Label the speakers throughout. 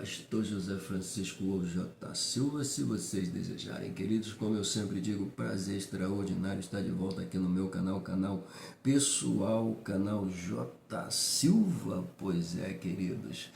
Speaker 1: Pastor José Francisco ou J. Silva, se vocês desejarem. Queridos, como eu sempre digo, prazer extraordinário estar de volta aqui no meu canal pessoal, canal J. Silva. Pois é, queridos.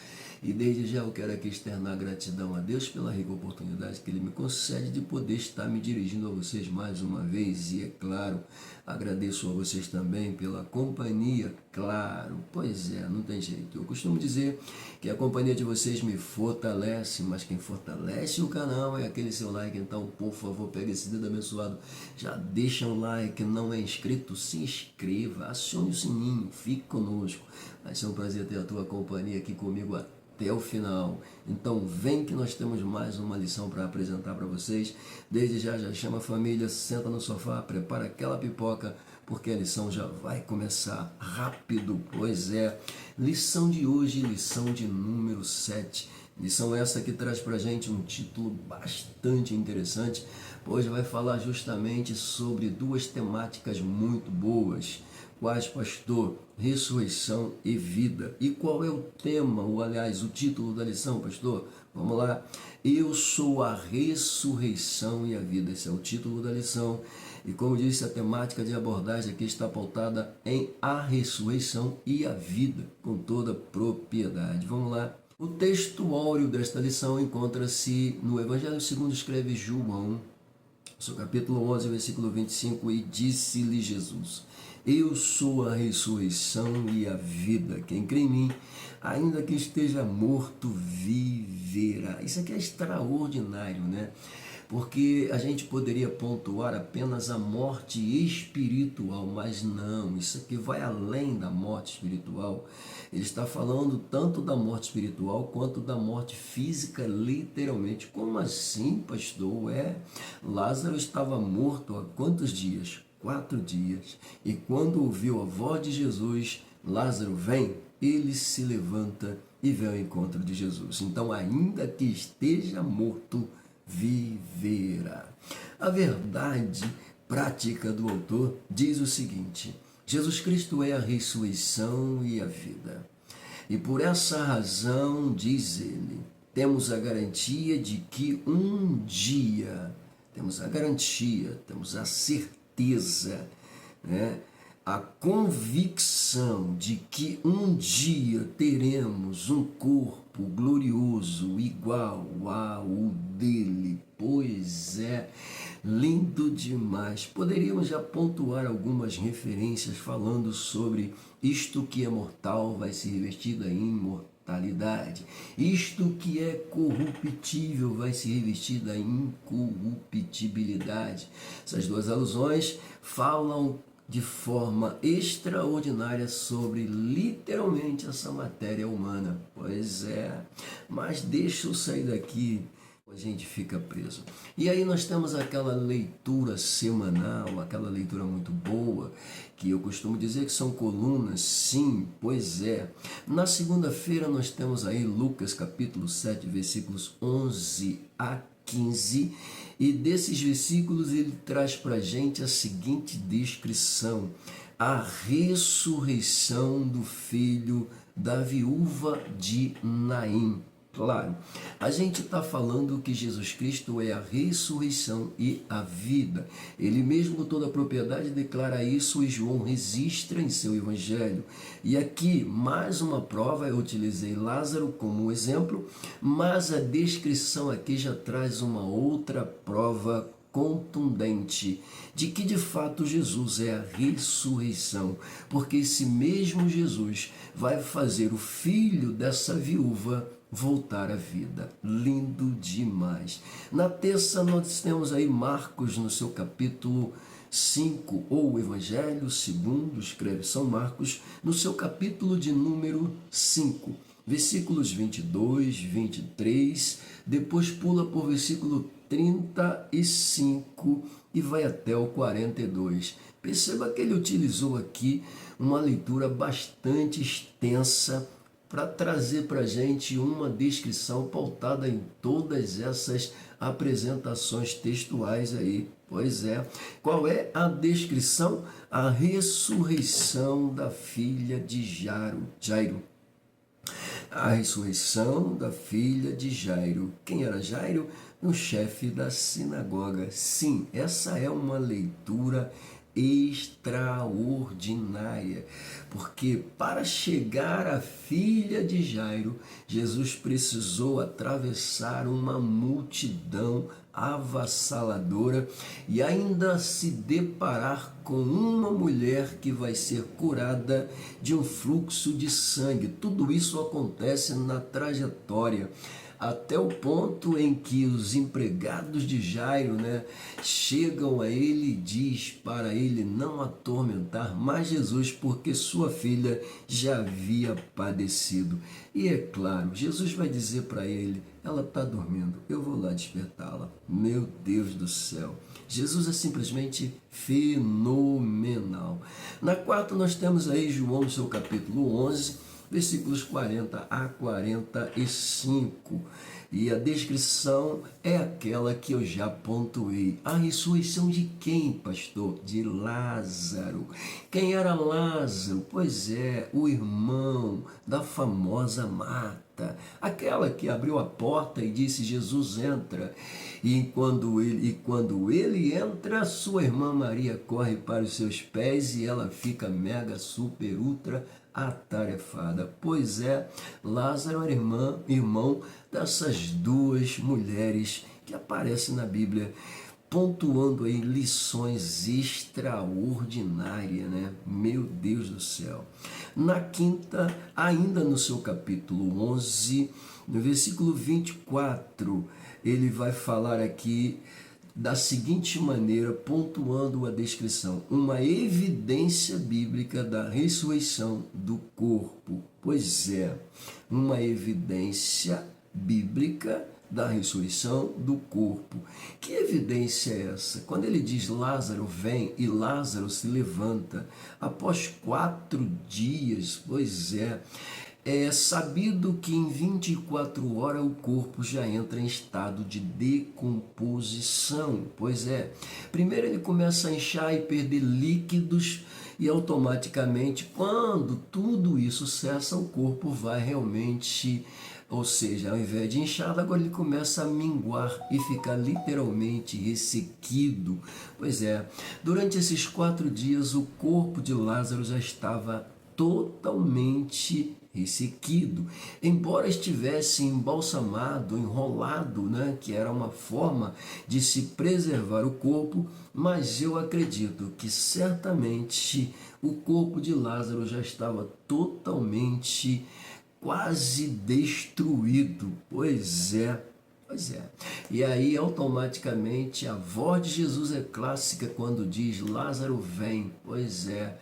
Speaker 1: E desde já eu quero aqui externar gratidão a Deus pela rica oportunidade que Ele me concede de poder estar me dirigindo a vocês mais uma vez. E é claro, agradeço a vocês também pela companhia, claro. Pois é, não tem jeito. Eu costumo dizer que a companhia de vocês me fortalece, mas quem fortalece o canal é aquele seu like. Então, por favor, pega esse dedo abençoado, já deixa um like, não é inscrito, se inscreva, acione o sininho, fique conosco. Vai ser um prazer ter a tua companhia aqui comigo até o final. Então vem que nós temos mais uma lição para apresentar para vocês. Desde já chama a família, senta no sofá, prepara aquela pipoca, porque a lição já vai começar rápido. Pois é, lição de hoje, lição de número 7. Lição essa que traz para a gente um título bastante interessante, pois vai falar justamente sobre duas temáticas muito boas. Quais, pastor? Ressurreição e vida. E qual é o tema, ou aliás, o título da lição, pastor? Vamos lá. Eu sou a ressurreição e a vida. Esse é o título da lição. E como disse, a temática de abordagem aqui está pautada em a ressurreição e a vida, com toda propriedade. Vamos lá. O texto áureo desta lição encontra-se no Evangelho segundo escreve João, seu capítulo 11, versículo 25, e disse-lhe Jesus: eu sou a ressurreição e a vida. Quem crê em mim, ainda que esteja morto, viverá. Isso aqui é extraordinário, né? Porque a gente poderia pontuar apenas a morte espiritual, mas não, isso aqui vai além da morte espiritual. Ele está falando tanto da morte espiritual quanto da morte física, literalmente. Como assim, pastor? Lázaro estava morto há quantos dias? 4 dias. E quando ouviu a voz de Jesus, Lázaro vem, ele se levanta e vem ao encontro de Jesus. Então, ainda que esteja morto, viverá. A verdade prática do autor diz o seguinte: Jesus Cristo é a ressurreição e a vida. E por essa razão, diz ele, temos a garantia de que um dia, temos a certeza, né? A convicção de que um dia teremos um corpo glorioso igual ao dele. Pois é, lindo demais. Poderíamos já pontuar algumas referências falando sobre isto que é mortal vai se revestir da imortalidade. Isto que é corruptível vai se revestir da incorruptibilidade. Essas duas alusões falam de forma extraordinária sobre literalmente essa matéria humana. Pois é, mas deixa eu sair daqui, a gente fica preso. E aí nós temos aquela leitura semanal, aquela leitura muito boa, que eu costumo dizer que são colunas, sim, pois é. Na segunda-feira nós temos aí Lucas capítulo 7, versículos 11 a 15, e desses versículos ele traz para a gente a seguinte descrição: a ressurreição do filho da viúva de Naim. Claro, a gente está falando que Jesus Cristo é a ressurreição e a vida. Ele mesmo, com toda a propriedade, declara isso e João registra em seu evangelho. E aqui, mais uma prova, eu utilizei Lázaro como exemplo, mas a descrição aqui já traz uma outra prova contundente de que de fato Jesus é a ressurreição, porque esse mesmo Jesus vai fazer o filho dessa viúva voltar à vida. Lindo demais. Na terça nós temos aí Marcos no seu capítulo 5, ou o Evangelho segundo escreve São Marcos, no seu capítulo de número 5, versículos 22, 23, depois pula por versículo 35 e vai até o 42. Perceba que ele utilizou aqui uma leitura bastante extensa para trazer para a gente uma descrição pautada em todas essas apresentações textuais aí. Pois é, qual é a descrição? A ressurreição da filha de Jairo. A ressurreição da filha de Jairo. Quem era Jairo? O chefe da sinagoga. Sim, essa é uma leitura extraordinária, porque para chegar à filha de Jairo, Jesus precisou atravessar uma multidão avassaladora e ainda se deparar com uma mulher que vai ser curada de um fluxo de sangue. Tudo isso acontece na trajetória, até o ponto em que os empregados de Jairo, chegam a ele e diz para ele não atormentar mais Jesus, porque sua filha já havia padecido. E é claro, Jesus vai dizer para ele, ela está dormindo, eu vou lá despertá-la. Meu Deus do céu, Jesus é simplesmente fenomenal. Na quarta nós temos aí João no seu capítulo 11, versículos 40 a 45. E a descrição é aquela que eu já pontuei. A ressurreição de quem, pastor? De Lázaro. Quem era Lázaro? Pois é, o irmão da famosa Marta, aquela que abriu a porta e disse, Jesus entra. E quando ele entra, sua irmã Maria corre para os seus pés e ela fica mega, super, ultra atarefada. Pois é, Lázaro era irmão dessas duas mulheres que aparecem na Bíblia, pontuando aí lições extraordinárias, Meu Deus do céu. Na quinta, ainda no seu capítulo 11, no versículo 24, ele vai falar aqui da seguinte maneira, pontuando a descrição, uma evidência bíblica da ressurreição do corpo. Pois é, uma evidência bíblica da ressurreição do corpo. Que evidência é essa? Quando ele diz Lázaro vem e Lázaro se levanta após 4 dias, pois é sabido que em 24 horas o corpo já entra em estado de decomposição. Pois é, primeiro ele começa a inchar e perder líquidos e automaticamente, quando tudo isso cessa, o corpo vai realmente, ou seja, ao invés de inchado, agora ele começa a minguar e ficar literalmente ressequido. Pois é, durante esses 4 dias o corpo de Lázaro já estava totalmente ressequido, embora estivesse embalsamado, enrolado, que era uma forma de se preservar o corpo, mas eu acredito que certamente o corpo de Lázaro já estava totalmente quase destruído. Pois é. E aí automaticamente a voz de Jesus é clássica quando diz Lázaro vem. Pois é.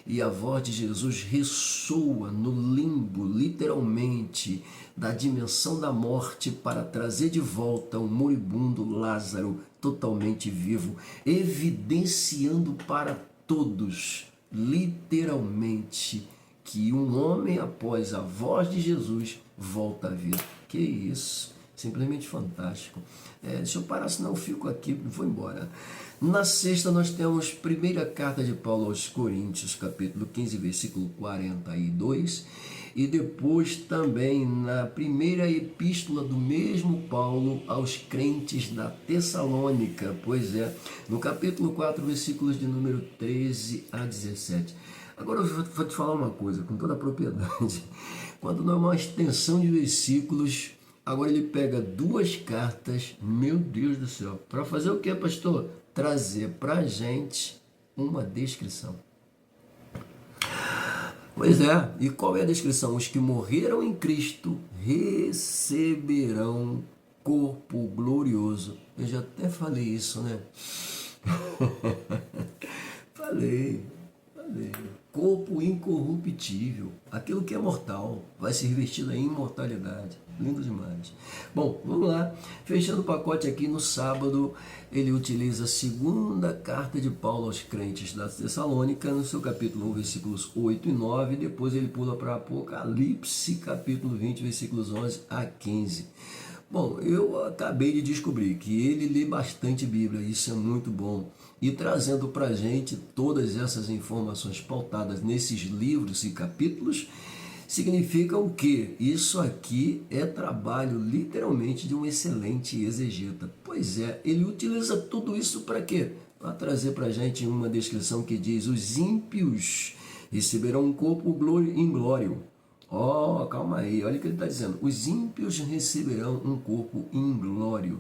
Speaker 1: E a voz de Jesus ressoa no limbo, literalmente, da dimensão da morte para trazer de volta o moribundo Lázaro totalmente vivo, evidenciando para todos, literalmente, que um homem após a voz de Jesus volta à vida. Que isso! Simplesmente fantástico. Deixa eu parar, senão eu fico aqui e vou embora. Na sexta nós temos primeira carta de Paulo aos Coríntios, capítulo 15, versículo 42. E depois também na primeira epístola do mesmo Paulo aos crentes da Tessalônica. Pois é, no capítulo 4, versículos de número 13 a 17. Agora eu vou te falar uma coisa, com toda a propriedade. Quando não é uma extensão de versículos, agora ele pega 2 cartas, meu Deus do céu, para fazer o que, pastor? Trazer para a gente uma descrição. Pois é, e qual é a descrição? Os que morreram em Cristo receberão corpo glorioso. Eu já até falei isso, Falei. Corpo incorruptível, aquilo que é mortal, vai se revestir da imortalidade. Lindo demais. Bom, vamos lá. Fechando o pacote aqui, no sábado, ele utiliza a segunda carta de Paulo aos crentes da Tessalônica, no seu capítulo 1, versículos 8 e 9. Depois ele pula para Apocalipse, capítulo 20, versículos 11 a 15. Bom, eu acabei de descobrir que ele lê bastante Bíblia, isso é muito bom. E trazendo para a gente todas essas informações pautadas nesses livros e capítulos, significa o quê? Isso aqui é trabalho literalmente de um excelente exegeta. Pois é, ele utiliza tudo isso para quê? Para trazer para a gente uma descrição que diz: os ímpios receberão um corpo inglório. Oh, calma aí, olha o que ele está dizendo. Os ímpios receberão um corpo inglório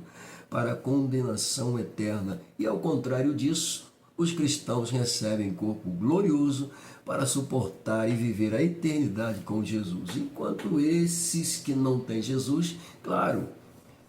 Speaker 1: para a condenação eterna. E ao contrário disso, os cristãos recebem corpo glorioso para suportar e viver a eternidade com Jesus. Enquanto esses que não têm Jesus, claro,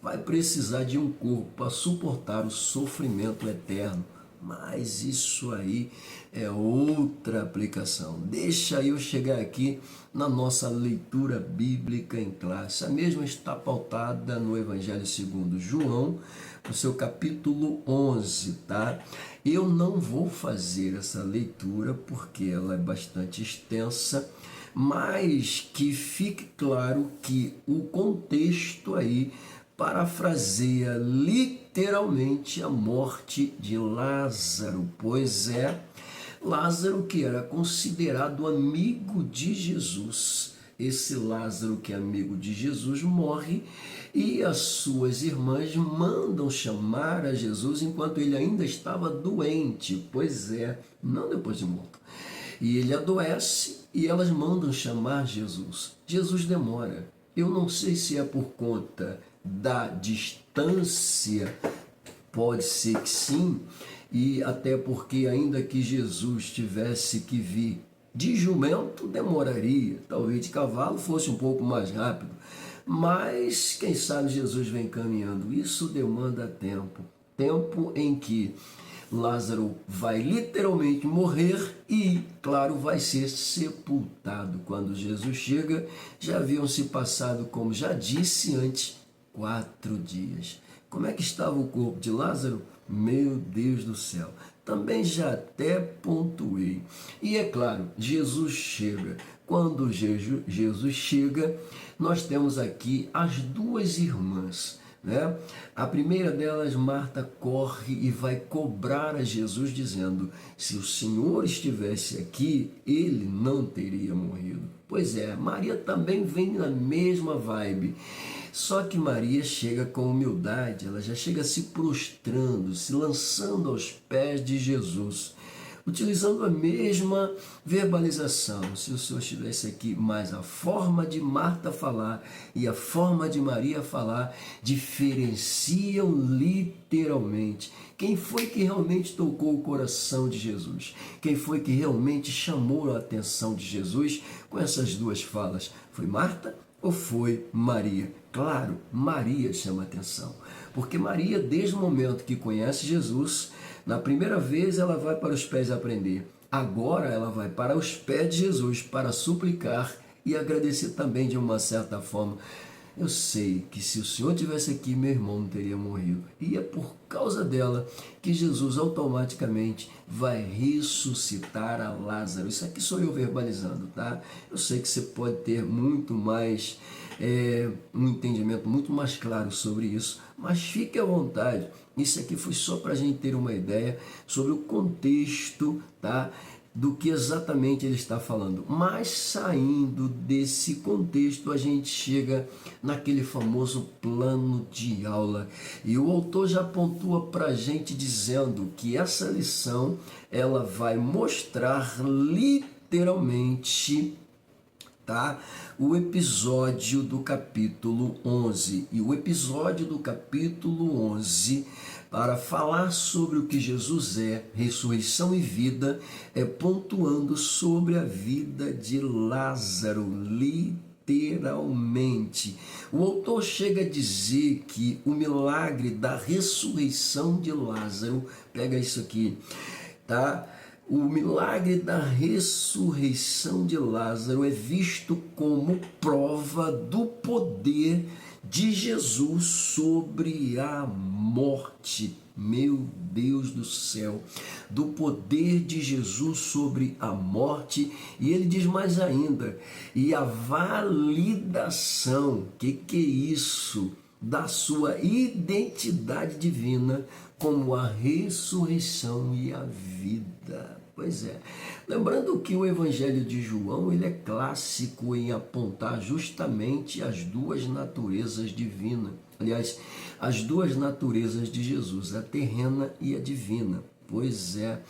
Speaker 1: vai precisar de um corpo para suportar o sofrimento eterno. Mas isso aí é outra aplicação. Deixa eu chegar aqui na nossa leitura bíblica em classe. A mesma está pautada no Evangelho segundo João, no seu capítulo 11, tá? Eu não vou fazer essa leitura porque ela é bastante extensa, mas que fique claro que o contexto aí parafraseia literalmente a morte de Lázaro, pois é, Lázaro que era considerado amigo de Jesus. Esse Lázaro que é amigo de Jesus morre e as suas irmãs mandam chamar a Jesus enquanto ele ainda estava doente, pois é, não depois de morto. E ele adoece e elas mandam chamar Jesus. Jesus demora. Eu não sei se é por conta da distância, pode ser que sim, e até porque ainda que Jesus tivesse que vir de jumento, demoraria, talvez de cavalo fosse um pouco mais rápido, mas quem sabe Jesus vem caminhando. Isso demanda tempo, tempo em que Lázaro vai literalmente morrer e, claro, vai ser sepultado. Quando Jesus chega, já haviam se passado, como já disse antes, 4 dias. Como é que estava o corpo de Lázaro? Meu Deus do céu! Também já até pontuei. E é claro, Jesus chega. Quando Jesus chega, nós temos aqui as duas irmãs, né? A primeira delas, Marta, corre e vai cobrar a Jesus dizendo: se o Senhor estivesse aqui, ele não teria morrido. Pois é, Maria também vem na mesma vibe. Só que Maria chega com humildade, ela já chega se prostrando, se lançando aos pés de Jesus, utilizando a mesma verbalização. Se o Senhor estivesse aqui, mas a forma de Marta falar e a forma de Maria falar diferenciam literalmente. Quem foi que realmente tocou o coração de Jesus? Quem foi que realmente chamou a atenção de Jesus com essas duas falas? Foi Marta ou foi Maria? Claro, Maria chama atenção, porque Maria, desde o momento que conhece Jesus, na primeira vez ela vai para os pés aprender, agora ela vai para os pés de Jesus para suplicar e agradecer também de uma certa forma. Eu sei que se o Senhor tivesse aqui, meu irmão não teria morrido. E é por causa dela que Jesus automaticamente vai ressuscitar a Lázaro. Isso aqui sou eu verbalizando, tá? Eu sei que você pode ter muito mais, um entendimento muito mais claro sobre isso, mas fique à vontade. Isso aqui foi só para a gente ter uma ideia sobre o contexto, tá? Do que exatamente ele está falando. Mas saindo desse contexto, a gente chega naquele famoso plano de aula. E o autor já pontua para a gente dizendo que essa lição ela vai mostrar literalmente, tá? O episódio do capítulo 11. E o episódio do capítulo 11, para falar sobre o que Jesus é, ressurreição e vida, é pontuando sobre a vida de Lázaro, literalmente. O autor chega a dizer que o milagre da ressurreição de Lázaro, pega isso aqui, tá? O milagre da ressurreição de Lázaro é visto como prova do poder de Jesus sobre a morte. Meu Deus do céu, do poder de Jesus sobre a morte. E ele diz mais ainda, e a validação, que é isso? Da sua identidade divina como a ressurreição e a vida. Pois é. Lembrando que o Evangelho de João, ele é clássico em apontar justamente as duas naturezas divinas. Aliás, as duas naturezas de Jesus, a terrena e a divina. Pois é.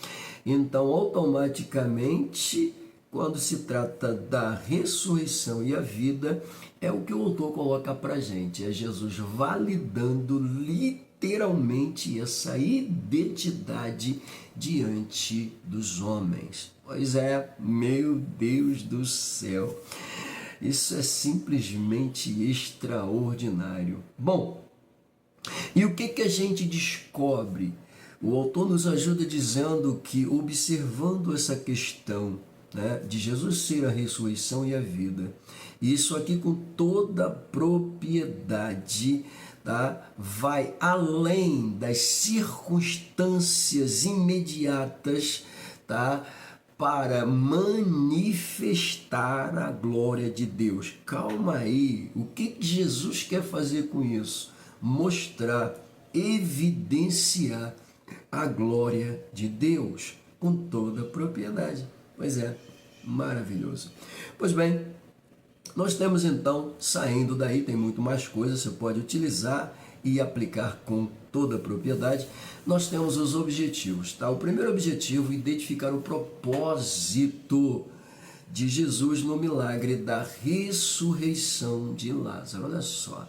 Speaker 1: Então, automaticamente, quando se trata da ressurreição e a vida, é o que o autor coloca para a gente. É Jesus validando literalmente essa identidade diante dos homens. Pois é, meu Deus do céu, isso é simplesmente extraordinário. Bom, e o que a gente descobre? O autor nos ajuda dizendo que, observando essa questão, né, de Jesus ser a ressurreição e a vida, isso aqui com toda propriedade, tá, vai além das circunstâncias imediatas, tá, para manifestar a glória de Deus. Calma aí, o que Jesus quer fazer com isso? Mostrar, evidenciar a glória de Deus com toda a propriedade. Pois é, maravilhoso. Pois bem, nós temos então, saindo daí, tem muito mais coisas, você pode utilizar e aplicar com toda a propriedade. Nós temos os objetivos, tá? O primeiro objetivo, identificar o propósito de Jesus no milagre da ressurreição de Lázaro. Olha só,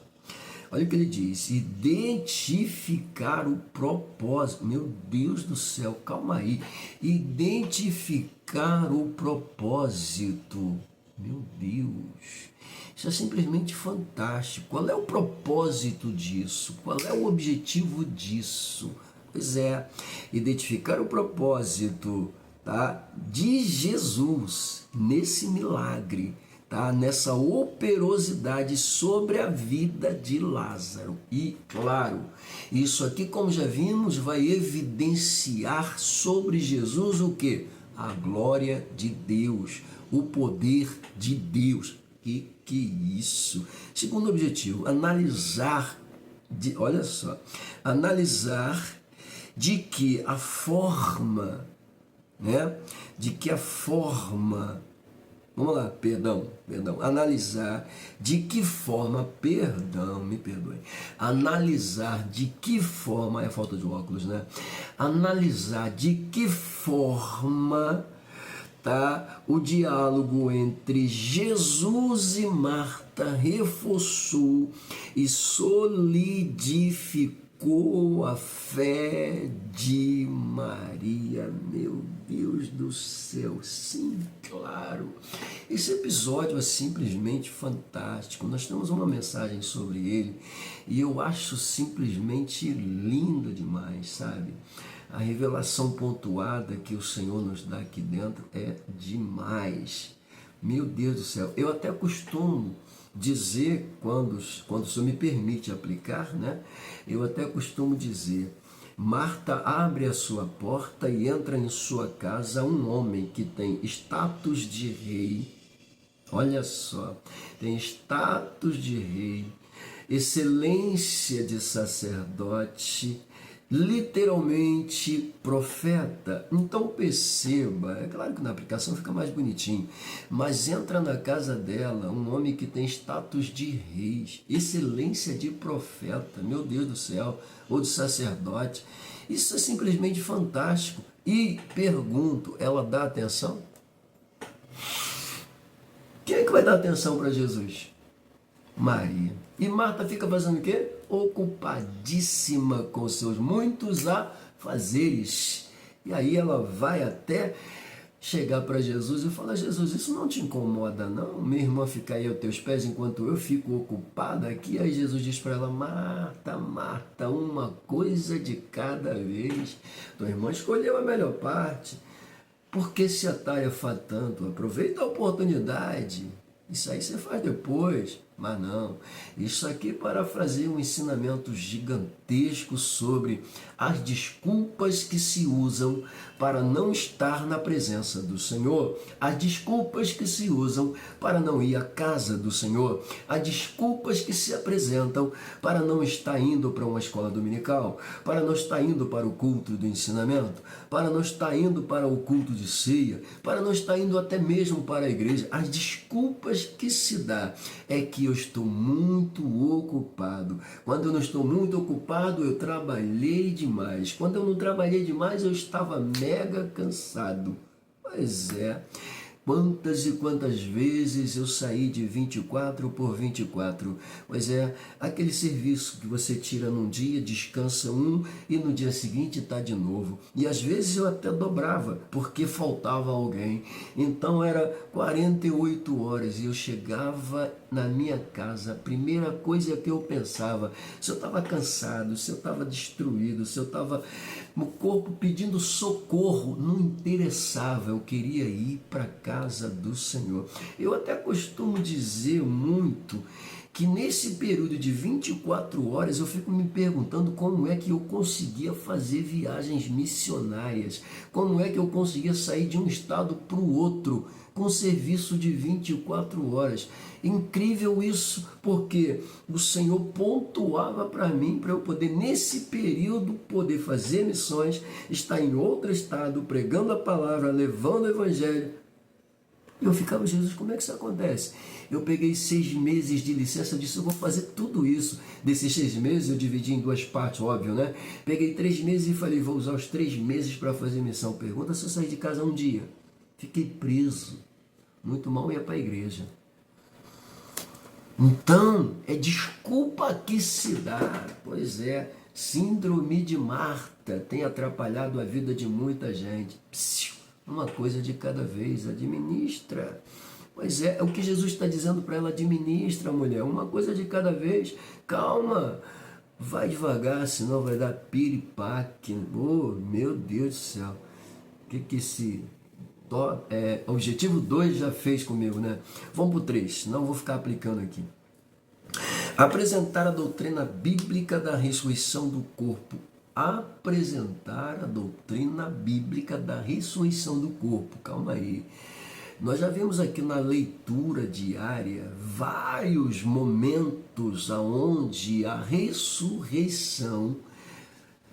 Speaker 1: olha o que ele diz, identificar o propósito. Meu Deus do céu, calma aí, identificar o propósito. Meu Deus, isso é simplesmente fantástico. Qual é o propósito disso? Qual é o objetivo disso? Pois é, identificar o propósito, tá, de Jesus nesse milagre, tá, nessa operosidade sobre a vida de Lázaro. E, claro, isso aqui, como já vimos, vai evidenciar sobre Jesus o quê? A glória de Deus, o poder de Deus. Que isso? Segundo objetivo, analisar, olha só, analisar de que a forma, né? De que a forma, vamos lá, perdão, analisar de que forma, me perdoe, analisar de que forma, é falta de óculos, né? Analisar de que forma, tá, o diálogo entre Jesus e Marta reforçou e solidificou a fé de Maria. Meu Deus do céu, sim, claro. Esse episódio é simplesmente fantástico. Nós temos uma mensagem sobre ele e eu acho simplesmente linda demais, sabe? A revelação pontuada que o Senhor nos dá aqui dentro é demais. Meu Deus do céu, eu até costumo dizer, quando o Senhor me permite aplicar, né? Eu até costumo dizer, Marta abre a sua porta e entra em sua casa um homem que tem status de rei. Olha só, tem status de rei, excelência de sacerdote, literalmente profeta. Então perceba, é claro que na aplicação fica mais bonitinho, mas entra na casa dela um homem que tem status de reis, excelência de profeta, meu Deus do céu, ou de sacerdote. Isso é simplesmente fantástico. E pergunto, ela dá atenção? Quem é que vai dar atenção para Jesus? Maria. E Marta fica fazendo o quê? Ocupadíssima com seus muitos afazeres. E aí ela vai até chegar para Jesus e falar, Jesus, isso não te incomoda não? Minha irmã fica aí aos teus pés enquanto eu fico ocupada aqui? Aí Jesus diz para ela, Marta, Marta, uma coisa de cada vez. Tua irmã escolheu a melhor parte. Por que se atarefa tanto? Aproveita a oportunidade. Isso aí você faz depois. Mas não, isso aqui parafraseia um ensinamento gigantesco sobre as desculpas que se usam para não estar na presença do Senhor, as desculpas que se usam para não ir à casa do Senhor, as desculpas que se apresentam para não estar indo para uma escola dominical, para não estar indo para o culto do ensinamento, para não estar indo para o culto de ceia, para não estar indo até mesmo para a igreja. As desculpas que se dá é que eu estou muito ocupado. Quando eu não estou muito ocupado, eu trabalhei demais. Quando eu não trabalhei demais, eu estava mega cansado. Pois é. Quantas e quantas vezes eu saí de 24 por 24? Pois é, aquele serviço que você tira num dia, descansa um e no dia seguinte está de novo. E às vezes eu até dobrava, porque faltava alguém. Então era 48 horas e eu chegava na minha casa, a primeira coisa que eu pensava, se eu estava cansado, se eu estava destruído, se eu estava no corpo pedindo socorro, não interessava, eu queria ir para a casa do Senhor. Eu até costumo dizer muito que nesse período de 24 horas eu fico me perguntando como é que eu conseguia fazer viagens missionárias, como é que eu conseguia sair de um estado para o outro com serviço de 24 horas. Incrível isso, porque o Senhor pontuava para mim, para eu poder, nesse período, poder fazer missões, estar em outro estado, pregando a palavra, levando o evangelho. Eu ficava, Jesus, como é que isso acontece? Eu peguei 6 meses de licença, eu disse, eu vou fazer tudo isso. Desses 6 meses, eu dividi em 2 partes, óbvio, né? Peguei 3 meses e falei, vou usar os 3 meses para fazer missão. Pergunta se eu saí de casa um dia. Fiquei preso. Muito mal ia para a igreja. Então, é desculpa que se dá. Pois é, síndrome de Marta tem atrapalhado a vida de muita gente. Uma coisa de cada vez, administra. Pois é, é o que Jesus está dizendo para ela, administra, mulher, uma coisa de cada vez. Calma, vai devagar, senão vai dar piripaque. Oh, meu Deus do céu. O que esse objetivo 2 já fez comigo, né? Vamos para o 3, senão eu vou ficar aplicando aqui. Apresentar a doutrina bíblica da ressurreição do corpo. Apresentar a doutrina bíblica da ressurreição do corpo. Calma aí. Nós já vimos aqui na leitura diária vários momentos onde a ressurreição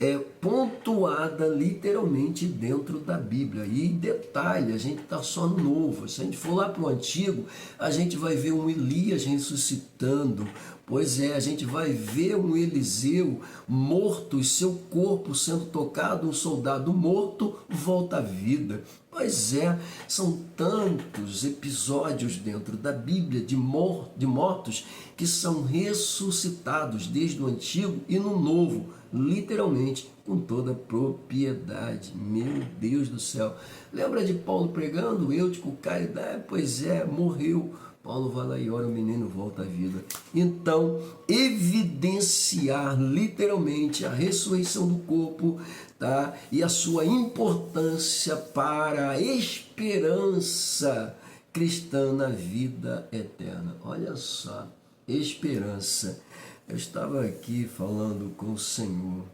Speaker 1: é pontuada literalmente dentro da Bíblia. E detalhe, a gente está só no Novo. Se a gente for lá para o Antigo, a gente vai ver um Elias ressuscitando. Pois é, a gente vai ver um Eliseu morto e seu corpo sendo tocado, um soldado morto volta à vida. Pois é, são tantos episódios dentro da Bíblia de mortos que são ressuscitados desde o Antigo e no Novo, literalmente, com toda a propriedade. Meu Deus do céu. Lembra de Paulo pregando? Eutico cai, pois é, morreu. Paulo vai lá e ora, o menino volta à vida. Então, evidenciar literalmente a ressurreição do corpo, tá? E a sua importância para a esperança cristã na vida eterna. Olha só, esperança. Eu estava aqui falando com o Senhor.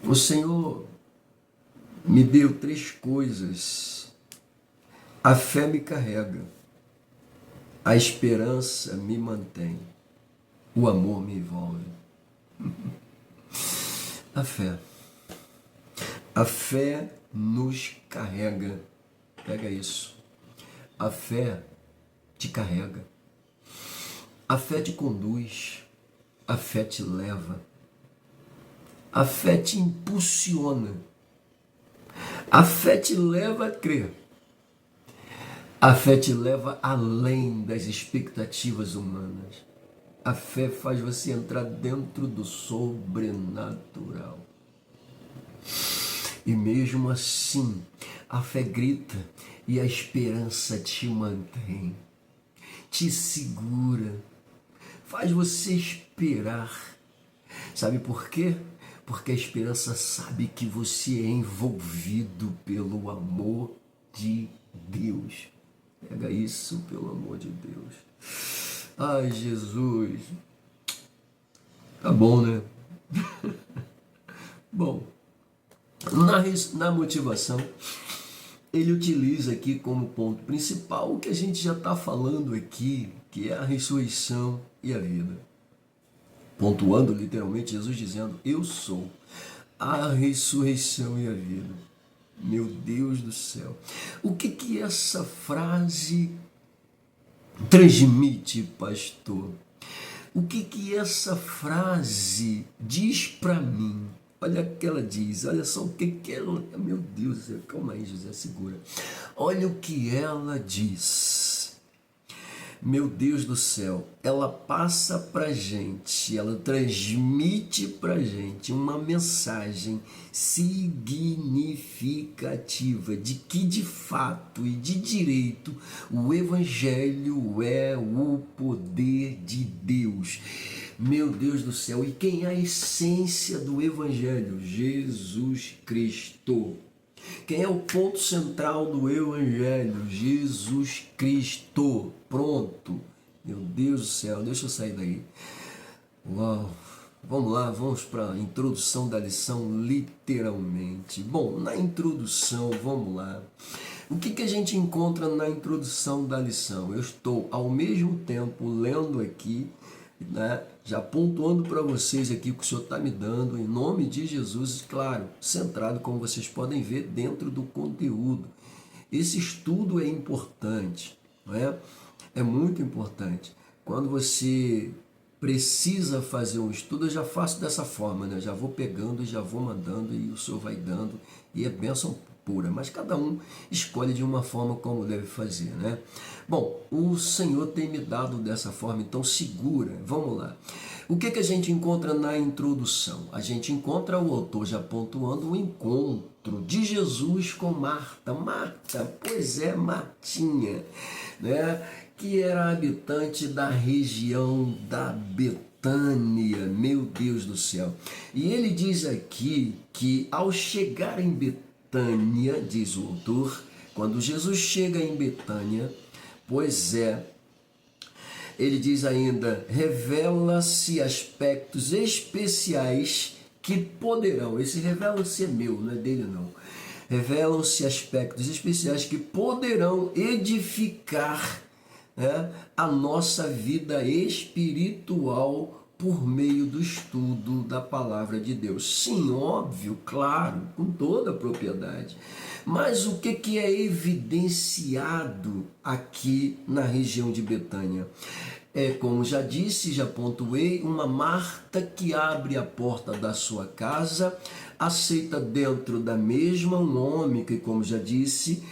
Speaker 1: O Senhor me deu 3 coisas. A fé me carrega. A esperança me mantém. O amor me envolve. A fé. A fé nos carrega. Pega isso. A fé te carrega. A fé te conduz. A fé te leva. A fé te impulsiona. A fé te leva a crer. A fé te leva além das expectativas humanas. A fé faz você entrar dentro do sobrenatural. E mesmo assim, a fé grita e a esperança te mantém, te segura, faz você esperar. Sabe por quê? Porque a esperança sabe que você é envolvido pelo amor de Deus. Pega isso, pelo amor de Deus. Ai, Jesus. Tá bom, né? Bom, na motivação, ele utiliza aqui como ponto principal o que a gente já está falando aqui, que é a ressurreição e a vida. Pontuando literalmente Jesus dizendo: eu sou a ressurreição e a vida. Meu Deus do céu. O que essa frase transmite, pastor? O que essa frase diz para mim? Olha o que ela diz, olha só o que ela... Meu Deus do céu, calma aí, José, segura. Olha o que ela diz. Meu Deus do céu, ela passa pra gente, ela transmite pra gente uma mensagem significativa de que de fato e de direito o Evangelho é o poder de Deus. Meu Deus do céu, e quem é a essência do Evangelho? Jesus Cristo. Quem é o ponto central do Evangelho? Jesus Cristo. Pronto. Meu Deus do céu, deixa eu sair daí. Uau. Vamos lá, vamos para a introdução da lição, literalmente. Bom, na introdução, vamos lá. O que a gente encontra na introdução da lição? Eu estou, ao mesmo tempo, lendo aqui, né, já pontuando para vocês aqui o que o Senhor está me dando, em nome de Jesus, claro, centrado, como vocês podem ver, dentro do conteúdo. Esse estudo é importante, não é? É muito importante. Quando você precisa fazer um estudo, eu já faço dessa forma, né? Já vou pegando, já vou mandando e o Senhor vai dando, e é bênção pura, mas cada um escolhe de uma forma como deve fazer, né? Bom, o Senhor tem me dado dessa forma, então segura, vamos lá. O que a gente encontra na introdução? A gente encontra o autor já pontuando o encontro de Jesus com Marta. Marta, pois é, Martinha, né? Que era habitante da região da Betânia, meu Deus do céu. E ele diz aqui que ao chegar em Betânia, diz o autor, quando Jesus chega em Betânia, pois é, ele diz ainda, revela-se aspectos especiais que poderão, esse revela-se é meu, não é dele não, revelam-se aspectos especiais que poderão edificar, né, a nossa vida espiritual por meio do estudo da palavra de Deus. Sim, óbvio, claro, com toda a propriedade. Mas o que é evidenciado aqui na região de Betânia? É, como já disse, já pontuei, uma Marta que abre a porta da sua casa, aceita dentro da mesma um homem que, como já disse,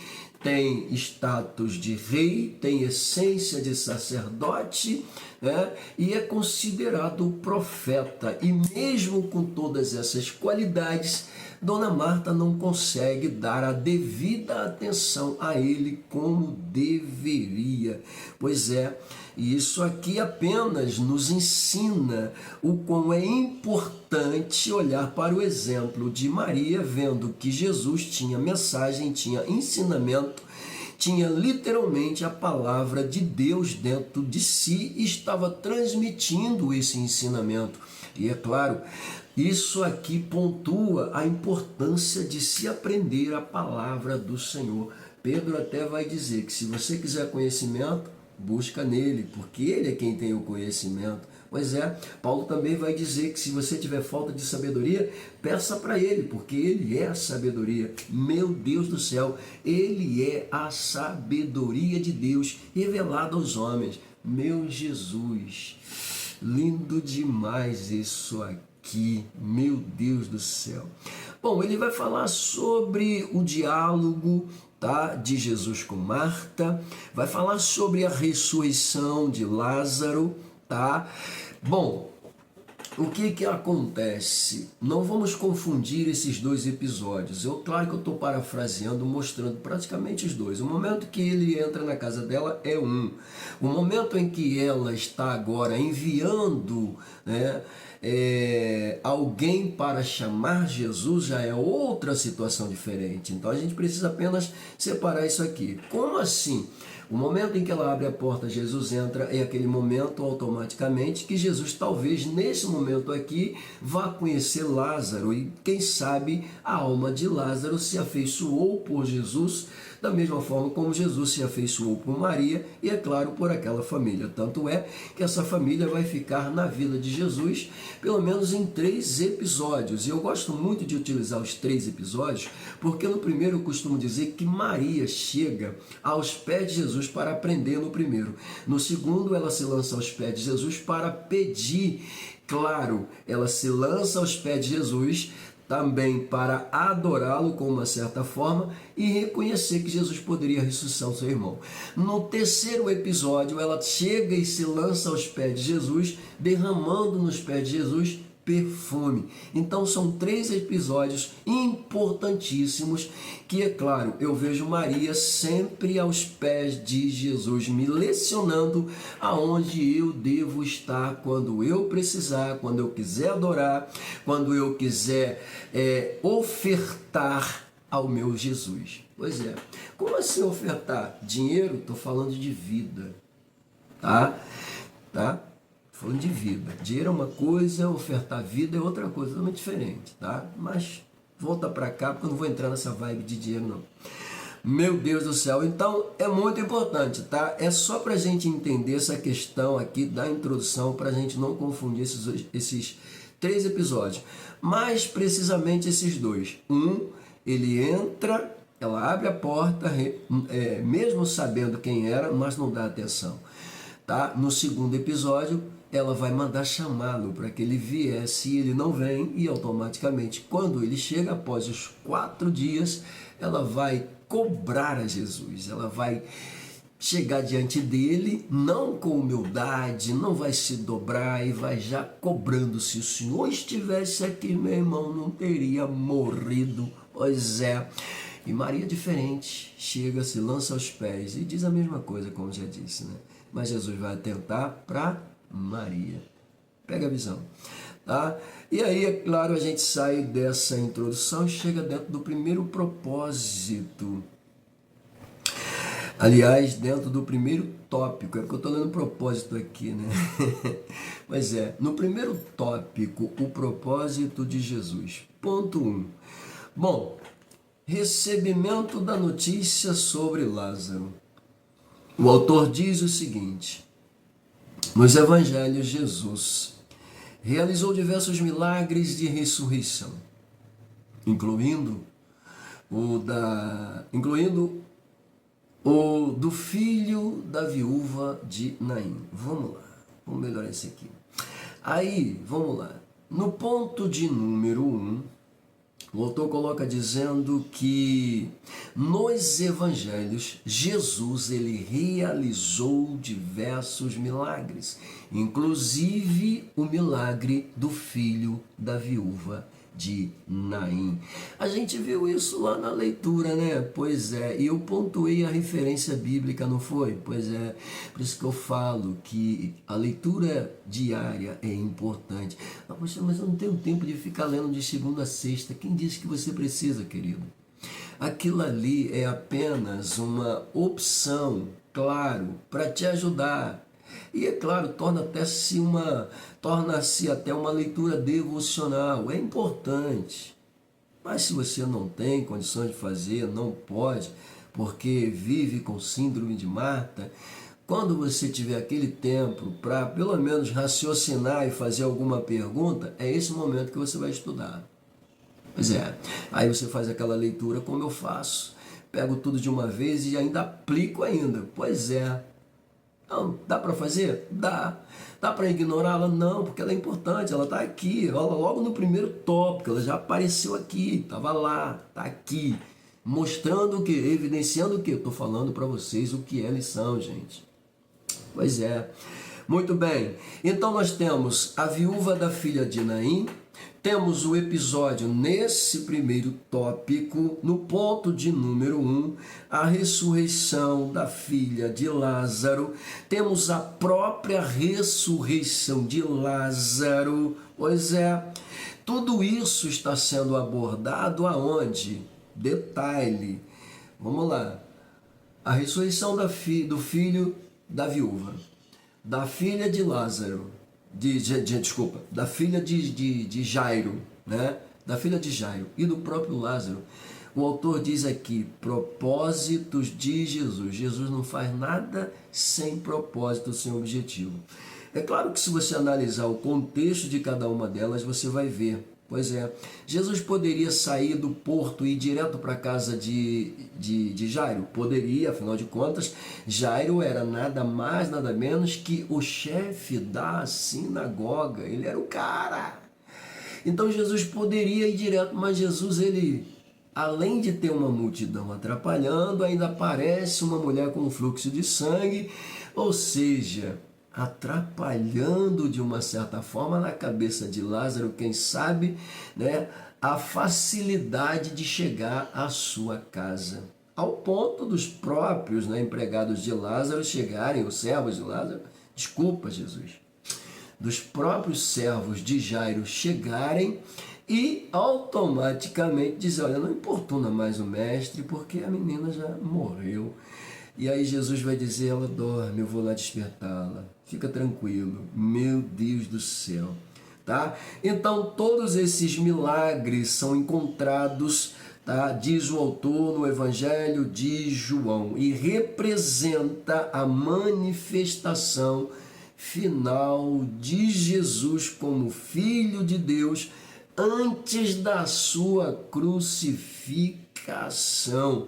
Speaker 1: tem status de rei, tem essência de sacerdote, né? E é considerado profeta. E mesmo com todas essas qualidades, Dona Marta não consegue dar a devida atenção a ele como deveria. Pois é, isso aqui apenas nos ensina o quão é importante olhar para o exemplo de Maria, vendo que Jesus tinha mensagem, tinha ensinamento, tinha literalmente a palavra de Deus dentro de si e estava transmitindo esse ensinamento. E é claro, isso aqui pontua a importância de se aprender a palavra do Senhor. Pedro até vai dizer que se você quiser conhecimento, busca nele, porque ele é quem tem o conhecimento. Pois é, Paulo também vai dizer que se você tiver falta de sabedoria, peça para ele, porque ele é a sabedoria. Meu Deus do céu, ele é a sabedoria de Deus revelada aos homens. Meu Jesus, lindo demais isso aqui, meu Deus do céu. Bom, ele vai falar sobre o diálogo, tá, de Jesus com Marta, vai falar sobre a ressurreição de Lázaro, tá? Bom, o que acontece? Não vamos confundir esses dois episódios. Claro que eu estou parafraseando, mostrando praticamente os dois. O momento que ele entra na casa dela é um. O momento em que ela está agora enviando, né, alguém para chamar Jesus já é outra situação diferente. Então a gente precisa apenas separar isso aqui. Como assim? O momento em que ela abre a porta, Jesus entra, é aquele momento automaticamente que Jesus talvez nesse momento aqui vá conhecer Lázaro e quem sabe a alma de Lázaro se afeiçoou por Jesus da mesma forma como Jesus se afeiçoou por Maria e, é claro, por aquela família. Tanto é que essa família vai ficar na vida de Jesus pelo menos em 3 episódios. E eu gosto muito de utilizar os 3 episódios porque no primeiro eu costumo dizer que Maria chega aos pés de Jesus para aprender no primeiro. No segundo, ela se lança aos pés de Jesus para pedir. Claro, ela se lança aos pés de Jesus também para adorá-lo com uma certa forma e reconhecer que Jesus poderia ressuscitar o seu irmão. No terceiro episódio, ela chega e se lança aos pés de Jesus, derramando nos pés de Jesus perfume. Então são 3 episódios importantíssimos que, é claro, eu vejo Maria sempre aos pés de Jesus, me lecionando aonde eu devo estar quando eu precisar, quando eu quiser adorar, quando eu quiser ofertar ao meu Jesus. Pois é, como assim ofertar? Dinheiro? Estou falando de vida, tá? Falando de vida. Dinheiro é uma coisa, ofertar vida é outra coisa, totalmente diferente, tá? Mas volta pra cá, porque eu não vou entrar nessa vibe de dinheiro, não. Meu Deus do céu, então é muito importante, tá? É só pra gente entender essa questão aqui da introdução, pra gente não confundir esses 3 episódios. Mais precisamente esses 2. Ele entra, ela abre a porta, mesmo sabendo quem era, mas não dá atenção, tá? No segundo episódio, ela vai mandar chamá-lo para que ele viesse, e ele não vem, e automaticamente, quando ele chega, após os 4 dias, ela vai cobrar a Jesus, ela vai chegar diante dele, não com humildade, não vai se dobrar e vai já cobrando. Se o Senhor estivesse aqui, meu irmão não teria morrido. Pois é. E Maria, diferente, chega, se lança aos pés e diz a mesma coisa, como já disse, né? Mas Jesus vai atentar para Maria. Pega a visão, tá? E aí, é claro, a gente sai dessa introdução e chega dentro do primeiro propósito. Aliás, dentro do primeiro tópico, é porque eu estou lendo propósito aqui, né? Mas no primeiro tópico, o propósito de Jesus. Ponto 1. Bom, recebimento da notícia sobre Lázaro. O autor diz o seguinte: nos evangelhos, Jesus realizou diversos milagres de ressurreição, incluindo o do filho da viúva de Naim. Vamos lá, vamos melhorar isso aqui. Aí, vamos lá. No ponto de número 1, o autor coloca dizendo que nos evangelhos Jesus ele realizou diversos milagres, inclusive o milagre do filho da viúva de Naim. A gente viu isso lá na leitura, né? Pois é, e eu pontuei a referência bíblica, não foi? Pois é, por isso que eu falo que a leitura diária é importante. Poxa, mas eu não tenho tempo de ficar lendo de segunda a sexta. Quem disse que você precisa, querido? Aquilo ali é apenas uma opção, claro, para te ajudar. E é claro, torna-se até uma leitura devocional, é importante. Mas se você não tem condições de fazer, não pode, porque vive com síndrome de Marta, quando você tiver aquele tempo para pelo menos raciocinar e fazer alguma pergunta, é esse momento que você vai estudar. Pois é, aí você faz aquela leitura como eu faço, pego tudo de uma vez e ainda aplico ainda. Pois é. Não, dá para fazer? Dá. Dá para ignorá-la? Não, porque ela é importante, ela está aqui, logo no primeiro tópico, ela já apareceu aqui, estava lá, está aqui, mostrando o que, evidenciando o que? Estou falando para vocês o que é lição, gente. Pois é. Muito bem, então nós temos a viúva da filha de Naim, temos o episódio nesse primeiro tópico, no ponto de número 1, a ressurreição da filha de Lázaro, temos a própria ressurreição de Lázaro, pois é, tudo isso está sendo abordado aonde? Detalhe, vamos lá. A ressurreição do filho da viúva, da filha de Lázaro, desculpa, da filha de Jairo, né? Da filha de Jairo e do próprio Lázaro. O autor diz aqui, propósitos de Jesus. Jesus não faz nada sem propósito, sem objetivo. É claro que se você analisar o contexto de cada uma delas, você vai ver. Pois é, Jesus poderia sair do porto e ir direto para a casa de Jairo? Poderia, afinal de contas, Jairo era nada mais, nada menos que o chefe da sinagoga. Ele era o cara. Então Jesus poderia ir direto, mas Jesus, ele, além de ter uma multidão atrapalhando, ainda aparece uma mulher com um fluxo de sangue, ou seja, atrapalhando de uma certa forma na cabeça de Lázaro, quem sabe, né, a facilidade de chegar à sua casa. Ao ponto dos próprios, né, empregados de Lázaro chegarem, os servos de Lázaro, desculpa, Jesus, dos próprios servos de Jairo chegarem e automaticamente dizer, olha, não importuna mais o mestre, porque a menina já morreu. E aí Jesus vai dizer, ela dorme, eu vou lá despertá-la. Fica tranquilo. Meu Deus do céu. Tá? Então, todos esses milagres são encontrados, tá? Diz o autor no Evangelho de João, e representa a manifestação final de Jesus como Filho de Deus antes da sua crucificação.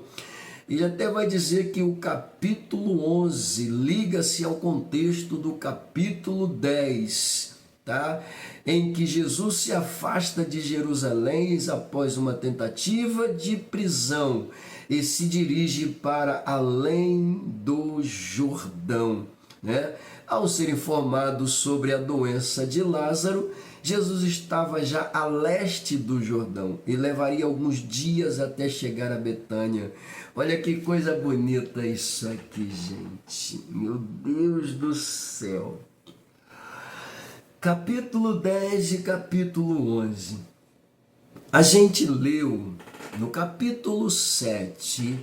Speaker 1: Ele até vai dizer que o capítulo 11 liga-se ao contexto do capítulo 10, tá? Em que Jesus se afasta de Jerusalém após uma tentativa de prisão e se dirige para além do Jordão, né? Ao ser informado sobre a doença de Lázaro, Jesus estava já a leste do Jordão e levaria alguns dias até chegar a Betânia. Olha que coisa bonita isso aqui, gente. Meu Deus do céu. Capítulo 10 e capítulo 11. A gente leu no capítulo 7,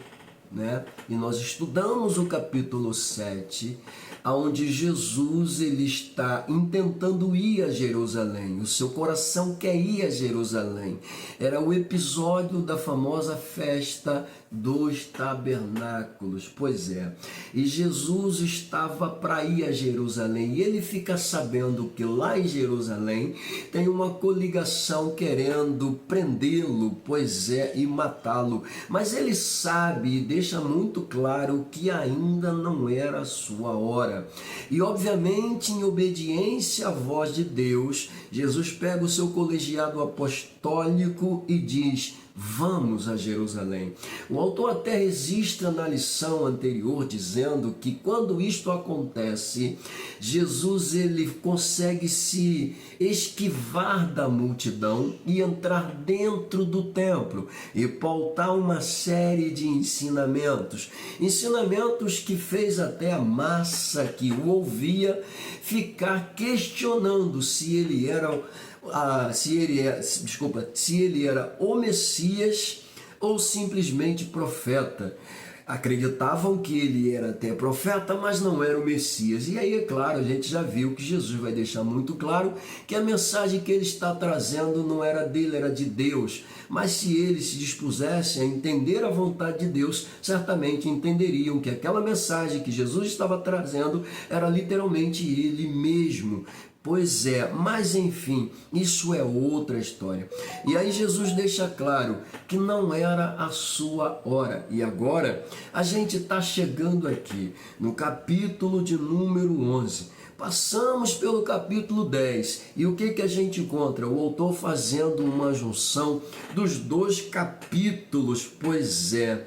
Speaker 1: né? E nós estudamos o capítulo 7, onde Jesus ele está intentando ir a Jerusalém, o seu coração quer ir a Jerusalém. Era o episódio da famosa festa dos tabernáculos, pois é, e Jesus estava para ir a Jerusalém, e ele fica sabendo que lá em Jerusalém tem uma coligação querendo prendê-lo, pois é, e matá-lo, mas ele sabe e deixa muito claro que ainda não era a sua hora, e obviamente em obediência à voz de Deus, Jesus pega o seu colegiado apostólico e diz, vamos a Jerusalém. O autor até registra na lição anterior dizendo que quando isto acontece, Jesus ele consegue se esquivar da multidão e entrar dentro do templo e pautar uma série de ensinamentos que fez até a massa que o ouvia ficar questionando se ele era o Messias ou simplesmente profeta. Acreditavam que ele era até profeta, mas não era o Messias. E aí, é claro, a gente já viu que Jesus vai deixar muito claro que a mensagem que ele está trazendo não era dele, era de Deus. Mas se eles se dispusessem a entender a vontade de Deus, certamente entenderiam que aquela mensagem que Jesus estava trazendo era literalmente ele mesmo. Pois é, mas enfim, isso é outra história. E aí Jesus deixa claro que não era a sua hora. E agora a gente está chegando aqui no capítulo de número 11. Passamos pelo capítulo 10 e o que a gente encontra? O autor fazendo uma junção dos dois capítulos, pois é.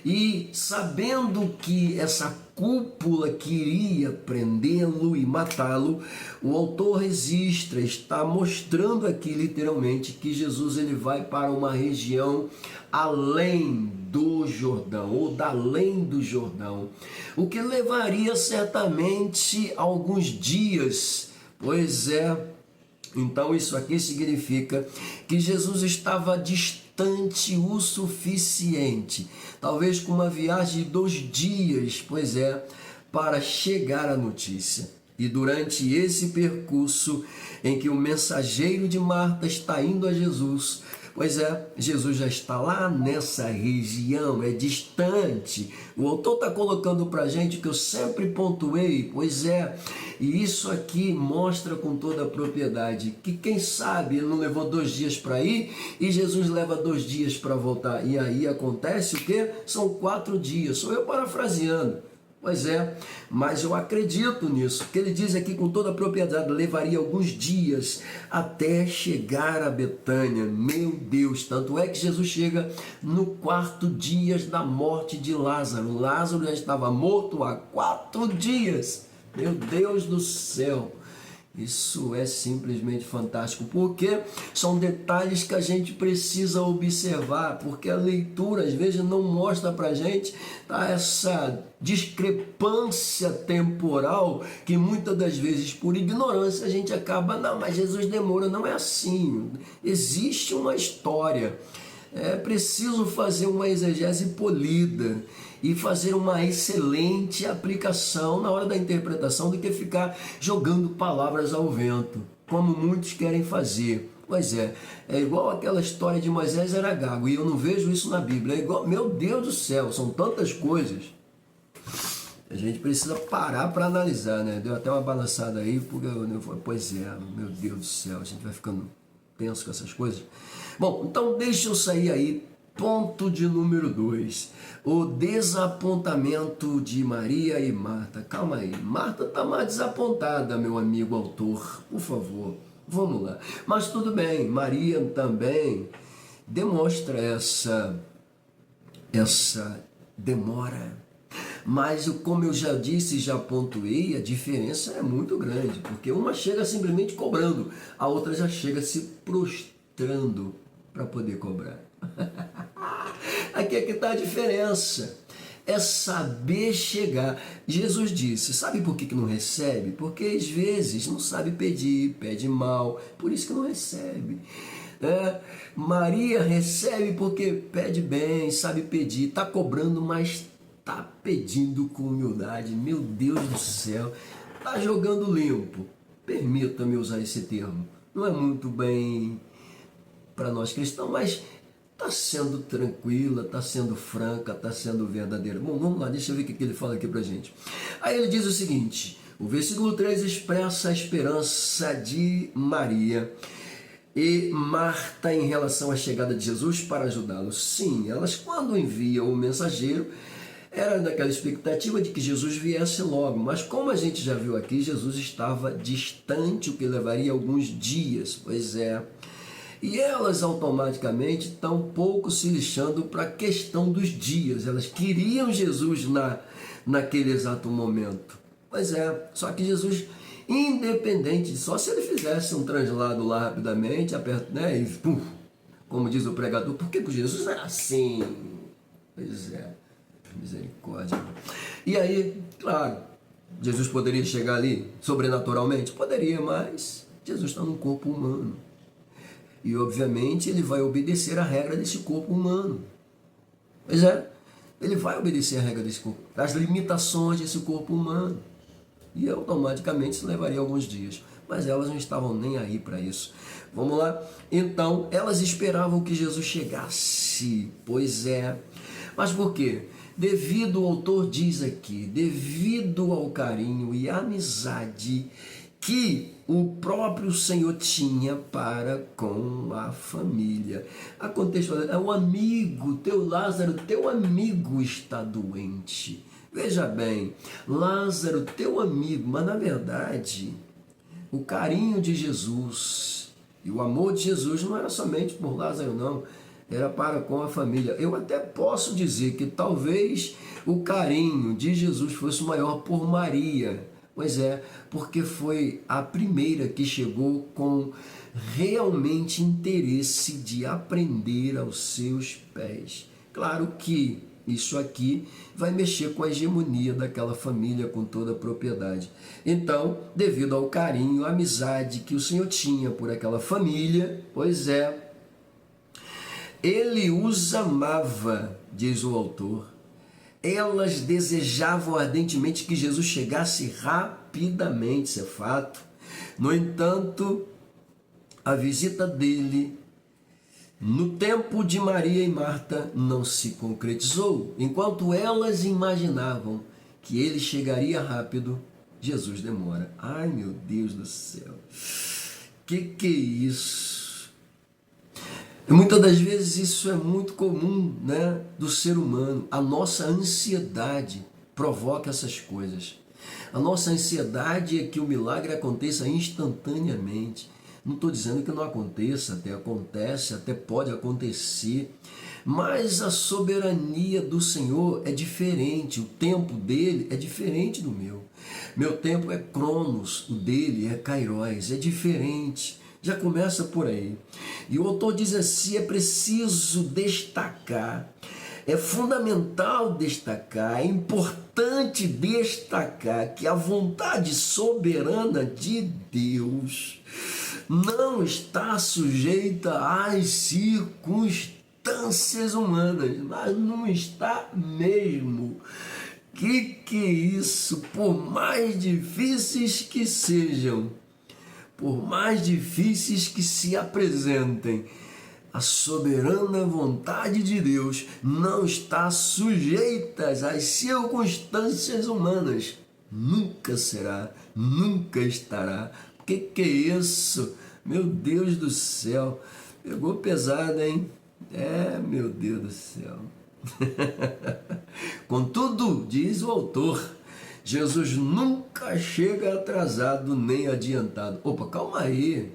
Speaker 1: E sabendo que essa cúpula queria prendê-lo e matá-lo, o autor registra, está mostrando aqui literalmente que Jesus ele vai para uma região além do Jordão, ou da além do Jordão, o que levaria certamente alguns dias, pois é, Então isso aqui significa que Jesus estava distante o suficiente, talvez com uma viagem de 2 dias, pois é, para chegar à notícia. E durante esse percurso em que o mensageiro de Marta está indo a Jesus, pois é, Jesus já está lá nessa região, é distante. O autor está colocando para a gente que eu sempre pontuei, pois é, e isso aqui mostra com toda a propriedade que quem sabe ele não levou 2 dias para ir e Jesus leva 2 dias para voltar. E aí acontece o quê? São 4 dias, sou eu parafraseando. Pois é, mas eu acredito nisso, porque ele diz aqui com toda a propriedade, levaria alguns dias até chegar a Betânia. Meu Deus, tanto é que Jesus chega no 4º dia da morte de Lázaro. Lázaro já estava morto há 4 dias. Meu Deus do céu. Isso é simplesmente fantástico, porque são detalhes que a gente precisa observar, porque a leitura às vezes não mostra para a gente essa discrepância temporal que muitas das vezes por ignorância a gente acaba, não, mas Jesus demora, não é assim, existe uma história. É preciso fazer uma exegese polida e fazer uma excelente aplicação na hora da interpretação do que ficar jogando palavras ao vento, como muitos querem fazer. Pois é igual aquela história de Moisés era gago, e eu não vejo isso na Bíblia. É igual, meu Deus do céu, são tantas coisas. A gente precisa parar para analisar, né? Deu até uma balançada aí, porque pois é, meu Deus do céu, a gente vai ficando tenso com essas coisas. Bom, então deixa eu sair aí. Ponto de número 2, o desapontamento de Maria e Marta. Calma aí, Marta está mais desapontada, meu amigo autor, por favor, vamos lá. Mas tudo bem, Maria também demonstra essa demora. Mas como eu já disse, já pontuei, a diferença é muito grande, porque uma chega simplesmente cobrando, a outra já chega se prostrando para poder cobrar. Aqui é que está a diferença, é saber chegar. Jesus disse, sabe por que não recebe? Porque às vezes não sabe pedir, pede mal, por isso que não recebe. Maria recebe porque pede bem, sabe pedir, está cobrando, mas está pedindo com humildade. Meu Deus do céu, está jogando limpo, permita-me usar esse termo, não é muito bem para nós cristãos, mas está sendo tranquila, está sendo franca, está sendo verdadeira. Bom, vamos lá, deixa eu ver o que ele fala aqui para a gente. Aí ele diz o seguinte, o versículo 3 expressa a esperança de Maria e Marta em relação à chegada de Jesus para ajudá-los. Sim, elas quando enviam o mensageiro, era naquela expectativa de que Jesus viesse logo, mas como a gente já viu aqui, Jesus estava distante, o que levaria alguns dias, pois é. E elas automaticamente estão um pouco se lixando para a questão dos dias. Elas queriam Jesus naquele exato momento. Pois é, só que Jesus, independente, só se ele fizesse um translado lá rapidamente, aperta, né, e pum, como diz o pregador, por que Jesus era assim? Pois é, misericórdia. E aí, claro, Jesus poderia chegar ali sobrenaturalmente? Poderia, mas Jesus está num corpo humano. E, obviamente, ele vai obedecer a regra desse corpo humano. Pois é, ele vai obedecer a regra desse corpo, as limitações desse corpo humano. E, automaticamente, isso levaria alguns dias. Mas elas não estavam nem aí para isso. Vamos lá? Então, elas esperavam que Jesus chegasse. Pois é. Mas por quê? Devido, o autor diz aqui, devido ao carinho e amizade que o próprio Senhor tinha para com a família. A contextualidade, é um amigo, teu Lázaro, teu amigo está doente. Veja bem, Lázaro, teu amigo, mas na verdade, o carinho de Jesus e o amor de Jesus não era somente por Lázaro, não. Era para com a família. Eu até posso dizer que talvez o carinho de Jesus fosse maior por Maria. Pois é, porque foi a primeira que chegou com realmente interesse de aprender aos seus pés. Claro que Isso aqui vai mexer com a hegemonia daquela família com toda a propriedade. Então, devido ao carinho, à amizade que o Senhor tinha por aquela família, pois é, ele os amava, diz o autor. Elas desejavam ardentemente que Jesus chegasse rapidamente, isso é fato. No entanto, a visita dele no tempo de Maria e Marta não se concretizou. Enquanto elas imaginavam que ele chegaria rápido, Jesus demora. Ai, meu Deus do céu. Que é isso? E muitas das vezes isso é muito comum, né, do ser humano. A nossa ansiedade provoca essas coisas. A nossa ansiedade é que o milagre aconteça instantaneamente. Não estou dizendo que não aconteça, até acontece, até pode acontecer, mas a soberania do Senhor é diferente, o tempo dele é diferente do meu. Meu tempo é Cronos, o dele é Kairos, é diferente. Já começa por aí. E o autor diz assim, é preciso destacar, é fundamental destacar, é importante destacar que a vontade soberana de Deus não está sujeita às circunstâncias humanas, mas não está mesmo. Que é isso? Por mais difíceis que sejam, por mais difíceis que se apresentem, a soberana vontade de Deus não está sujeita às circunstâncias humanas. Nunca será, nunca estará. Que é isso? Meu Deus do céu. Pegou pesado, hein? É, meu Deus do céu. Contudo, diz o autor, Jesus nunca chega atrasado nem adiantado. Opa, calma aí.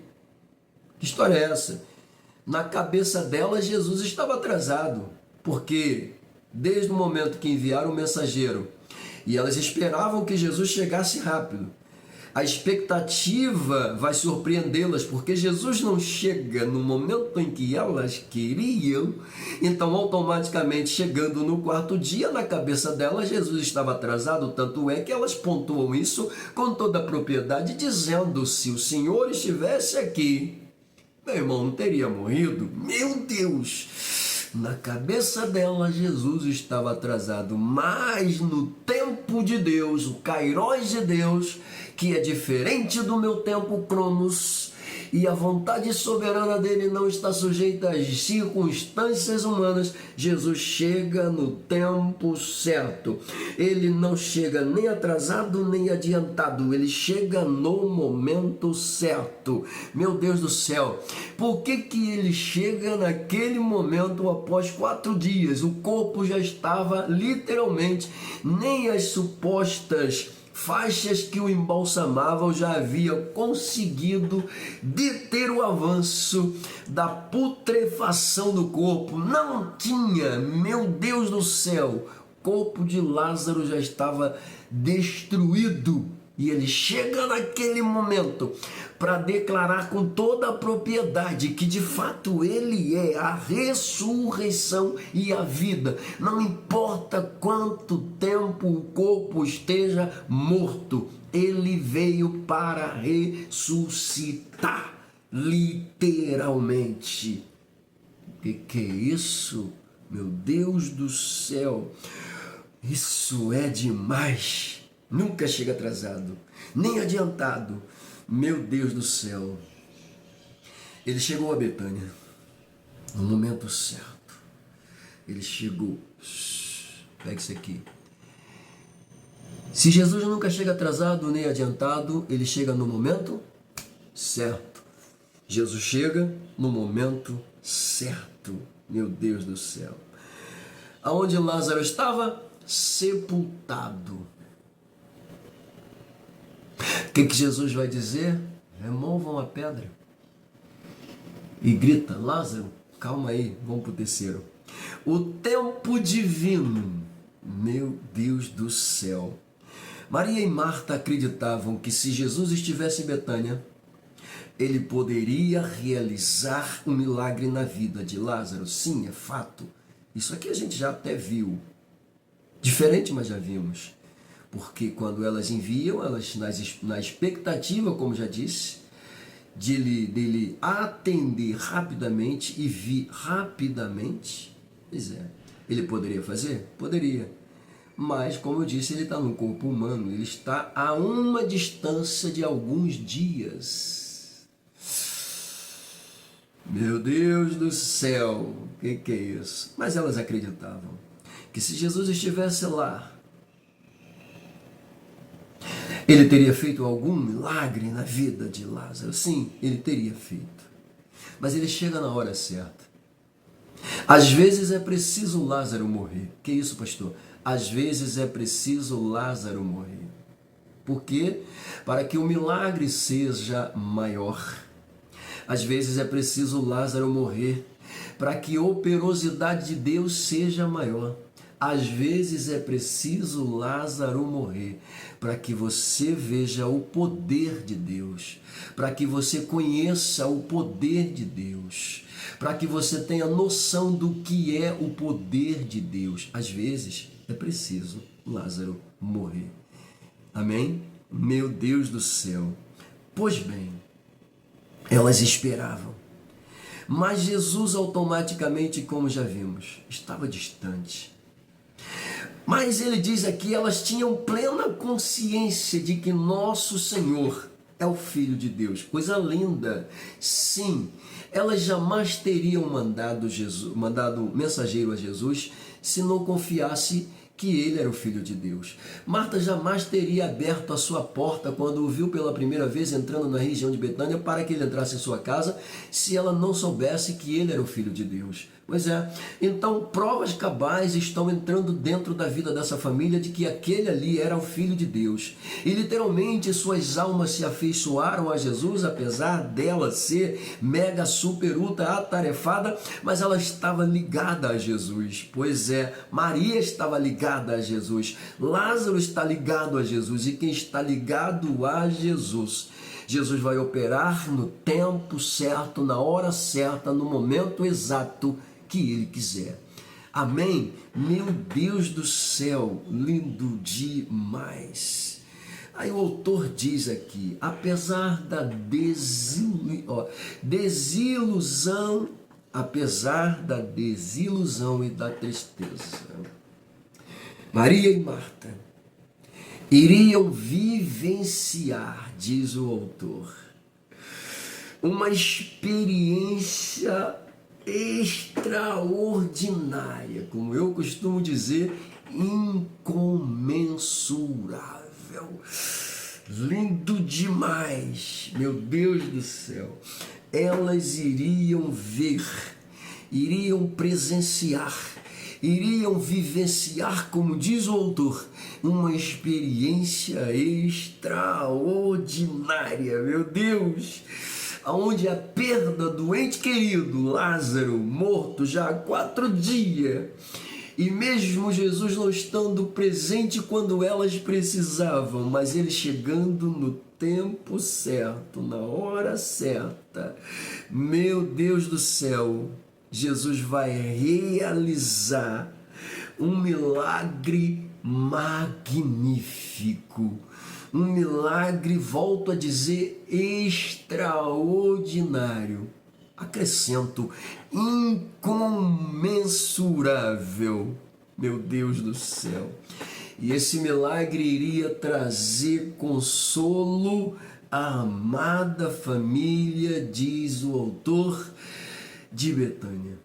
Speaker 1: Que história é essa? Na cabeça dela, Jesus estava atrasado. Porque desde o momento que enviaram o mensageiro e elas esperavam que Jesus chegasse rápido, a expectativa vai surpreendê-las, porque Jesus não chega no momento em que elas queriam. Então, automaticamente, chegando no quarto dia, na cabeça delas, Jesus estava atrasado. Tanto é que elas pontuam isso com toda a propriedade, dizendo: se o Senhor estivesse aqui, meu irmão não teria morrido. Meu Deus! Na cabeça dela, Jesus estava atrasado, mas no tempo de Deus, o Kairos de Deus, que é diferente do meu tempo Cronos, e a vontade soberana dele não está sujeita às circunstâncias humanas, Jesus chega no tempo certo. Ele não chega nem atrasado nem adiantado, ele chega no momento certo. Meu Deus do céu, por que ele chega naquele momento após 4 dias? O corpo já estava literalmente, nem as supostas faixas que o embalsamavam já havia conseguido deter o avanço da putrefação do corpo. Não tinha, meu Deus do céu, o corpo de Lázaro já estava destruído. E ele chega naquele momento para declarar com toda a propriedade que de fato ele é a ressurreição e a vida. Não importa quanto tempo o corpo esteja morto, ele veio para ressuscitar, literalmente. Que é isso? Meu Deus do céu, isso é demais. Nunca chega atrasado, nem adiantado. Meu Deus do céu. Ele chegou a Betânia no momento certo. Ele chegou. Pega isso aqui. Se Jesus nunca chega atrasado nem adiantado, ele chega no momento certo. Jesus chega no momento certo. Meu Deus do céu. Aonde Lázaro estava? Sepultado. O que Jesus vai dizer? Removam a pedra. E grita: Lázaro, calma aí, vamos para o terceiro. O tempo divino, meu Deus do céu. Maria e Marta acreditavam que se Jesus estivesse em Betânia, ele poderia realizar um milagre na vida de Lázaro. Sim, é fato. Isso aqui a gente já até viu. Diferente, mas já vimos. Porque quando elas enviam, elas na expectativa, como já disse, dele atender rapidamente e vir rapidamente. Pois é, ele poderia fazer? Poderia. Mas, como eu disse, ele está no corpo humano, ele está a uma distância de alguns dias. Meu Deus do céu, o que é isso? Mas elas acreditavam que se Jesus estivesse lá, ele teria feito algum milagre na vida de Lázaro. Sim, ele teria feito. Mas ele chega na hora certa. Às vezes é preciso Lázaro morrer. Que isso, pastor? Às vezes é preciso Lázaro morrer. Por quê? Para que o milagre seja maior. Às vezes é preciso Lázaro morrer para que a operosidade de Deus seja maior. Às vezes é preciso Lázaro morrer para que você veja o poder de Deus, para que você conheça o poder de Deus, para que você tenha noção do que é o poder de Deus. Às vezes é preciso Lázaro morrer. Amém? Meu Deus do céu. Pois bem, elas esperavam. Mas Jesus automaticamente, como já vimos, estava distante. Mas ele diz aqui, elas tinham plena consciência de que nosso Senhor é o Filho de Deus. Coisa linda. Sim, elas jamais teriam mandado mensageiro a Jesus se não confiasse que ele era o Filho de Deus. Marta jamais teria aberto a sua porta quando o viu pela primeira vez entrando na região de Betânia para que ele entrasse em sua casa, se ela não soubesse que ele era o Filho de Deus. Pois é, então provas cabais estão entrando dentro da vida dessa família de que aquele ali era o Filho de Deus. E literalmente suas almas se afeiçoaram a Jesus, apesar dela ser mega, super, ultra atarefada, mas ela estava ligada a Jesus. Pois é, Maria estava ligada a Jesus, Lázaro está ligado a Jesus, e quem está ligado a Jesus, Jesus vai operar no tempo certo, na hora certa, no momento exato que ele quiser. Amém? Meu Deus do céu, lindo demais. Aí o autor diz aqui, apesar da desilusão, apesar da desilusão e da tristeza, Maria e Marta iriam vivenciar, diz o autor, uma experiência extraordinária, como eu costumo dizer, incomensurável. Lindo demais, meu Deus do céu. Elas iriam ver, iriam presenciar, iriam vivenciar, como diz o autor, uma experiência extraordinária, meu Deus, onde a perda do ente querido, Lázaro, morto já há 4 dias, e mesmo Jesus não estando presente quando elas precisavam, mas ele chegando no tempo certo, na hora certa, meu Deus do céu, Jesus vai realizar um milagre magnífico, um milagre, volto a dizer, extraordinário, acrescento, incomensurável, meu Deus do céu. E esse milagre iria trazer consolo à amada família, diz o autor, de Betânia.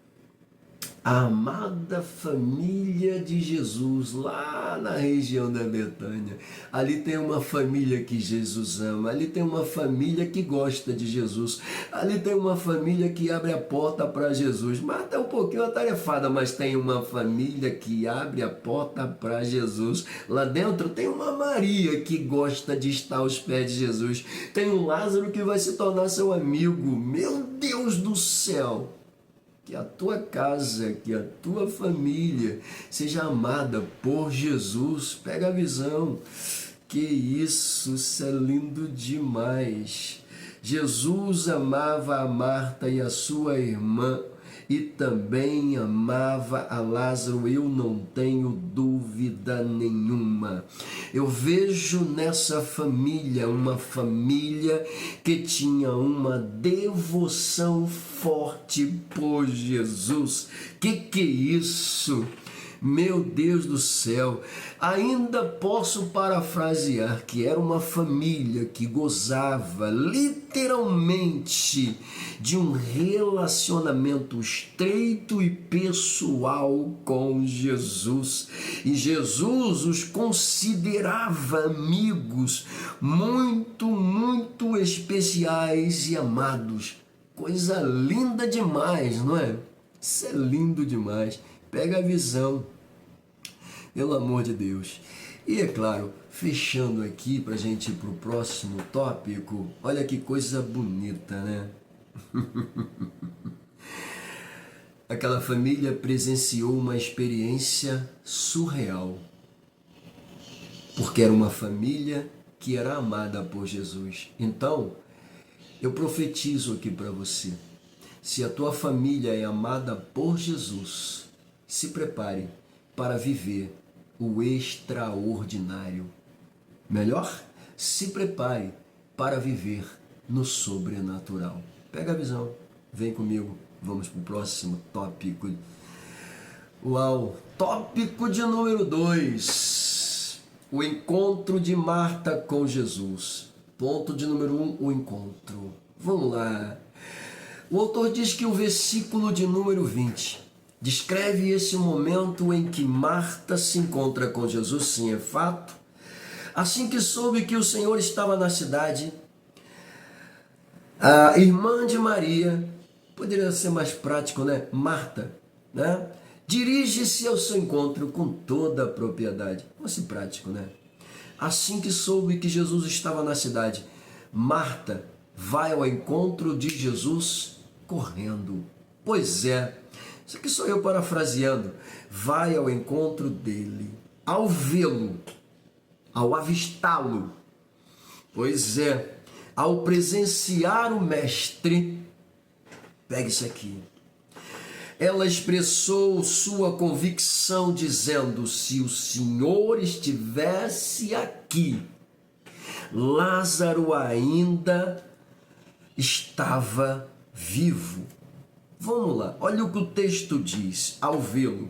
Speaker 1: A amada família de Jesus, lá na região da Betânia. Ali tem uma família que Jesus ama, ali tem uma família que gosta de Jesus, ali tem uma família que abre a porta para Jesus. Marta é um pouquinho atarefada, mas tem uma família que abre a porta para Jesus. Lá dentro tem uma Maria que gosta de estar aos pés de Jesus. Tem um Lázaro que vai se tornar seu amigo. Meu Deus do céu! Que a tua casa, que a tua família seja amada por Jesus. Pega a visão. Que isso é lindo demais. Jesus amava a Marta e a sua irmã e também amava a Lázaro, eu não tenho dúvida nenhuma. Eu vejo nessa família uma família que tinha uma devoção forte por Jesus. Que é isso? Meu Deus do céu, ainda posso parafrasear que era uma família que gozava literalmente de um relacionamento estreito e pessoal com Jesus. E Jesus os considerava amigos muito especiais e amados. Coisa linda demais, não é? Isso é lindo demais. Pega a visão, pelo amor de Deus. E é claro, fechando aqui para a gente ir para o próximo tópico, olha que coisa bonita, né? Aquela família presenciou uma experiência surreal, porque era uma família que era amada por Jesus. Então, eu profetizo aqui para você, se a tua família é amada por Jesus, se prepare para viver o extraordinário. Melhor, se prepare para viver no sobrenatural. Pega a visão, vem comigo, vamos para o próximo tópico. Uau! Tópico de número 2. O encontro de Marta com Jesus. Ponto de número 1, o encontro. Vamos lá. O autor diz que o versículo de número 20 descreve esse momento em que Marta se encontra com Jesus, sim, é fato. Assim que soube que o Senhor estava na cidade, a irmã de Maria, poderia ser mais prático, né? Marta, né? Dirige-se ao seu encontro com toda a propriedade. Fosse prático, né? Assim que soube que Jesus estava na cidade, Marta vai ao encontro de Jesus correndo. Pois é, isso aqui sou eu parafraseando. Vai ao encontro dele, ao vê-lo, ao avistá-lo. Pois é, ao presenciar o mestre, pega isso aqui. Ela expressou sua convicção dizendo: se o Senhor estivesse aqui, Lázaro ainda estava vivo. Vamos lá, olha o que o texto diz, ao vê-lo.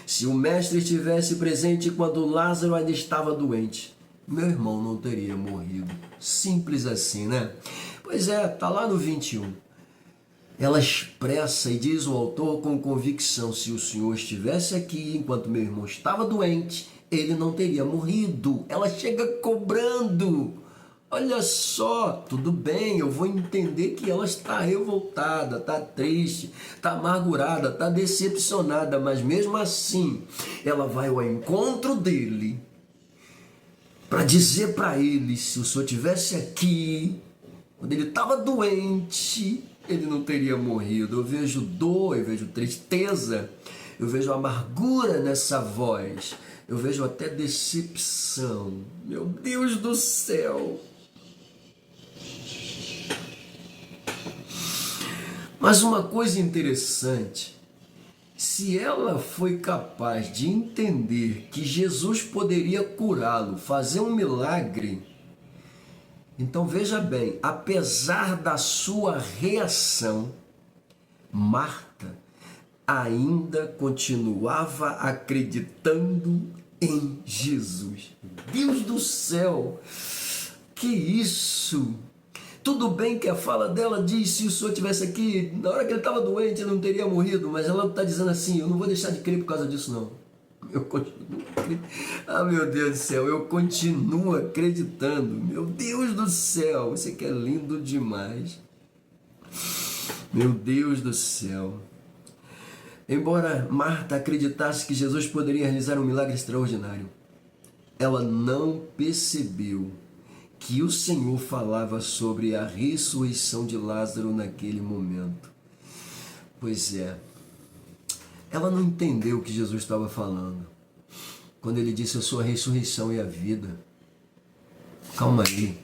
Speaker 1: Se o mestre estivesse presente quando Lázaro ainda estava doente, meu irmão não teria morrido. Simples assim, né? Pois é, está lá no 21. Ela expressa e diz o autor com convicção: se o Senhor estivesse aqui enquanto meu irmão estava doente, ele não teria morrido. Ela chega cobrando. Olha só, tudo bem, eu vou entender que ela está revoltada, está triste, está amargurada, está decepcionada, mas mesmo assim, ela vai ao encontro dele para dizer para ele: se o Senhor estivesse aqui, quando ele estava doente, ele não teria morrido. Eu vejo dor, eu vejo tristeza, eu vejo amargura nessa voz, eu vejo até decepção. Meu Deus do céu! Mas uma coisa interessante, se ela foi capaz de entender que Jesus poderia curá-lo, fazer um milagre, então veja bem, apesar da sua reação, Marta ainda continuava acreditando em Jesus. Deus do céu, que isso! Tudo bem que a fala dela diz: se o Senhor estivesse aqui, na hora que ele estava doente, ele não teria morrido, mas ela está dizendo assim: eu não vou deixar de crer por causa disso, não. Eu continuo acreditando. Ah, meu Deus do céu, eu continuo acreditando. Meu Deus do céu, isso aqui é lindo demais. Meu Deus do céu. Embora Marta acreditasse que Jesus poderia realizar um milagre extraordinário, ela não percebeu que o Senhor falava sobre a ressurreição de Lázaro naquele momento. Pois é, ela não entendeu o que Jesus estava falando quando ele disse: eu sou a ressurreição e a vida. Calma aí,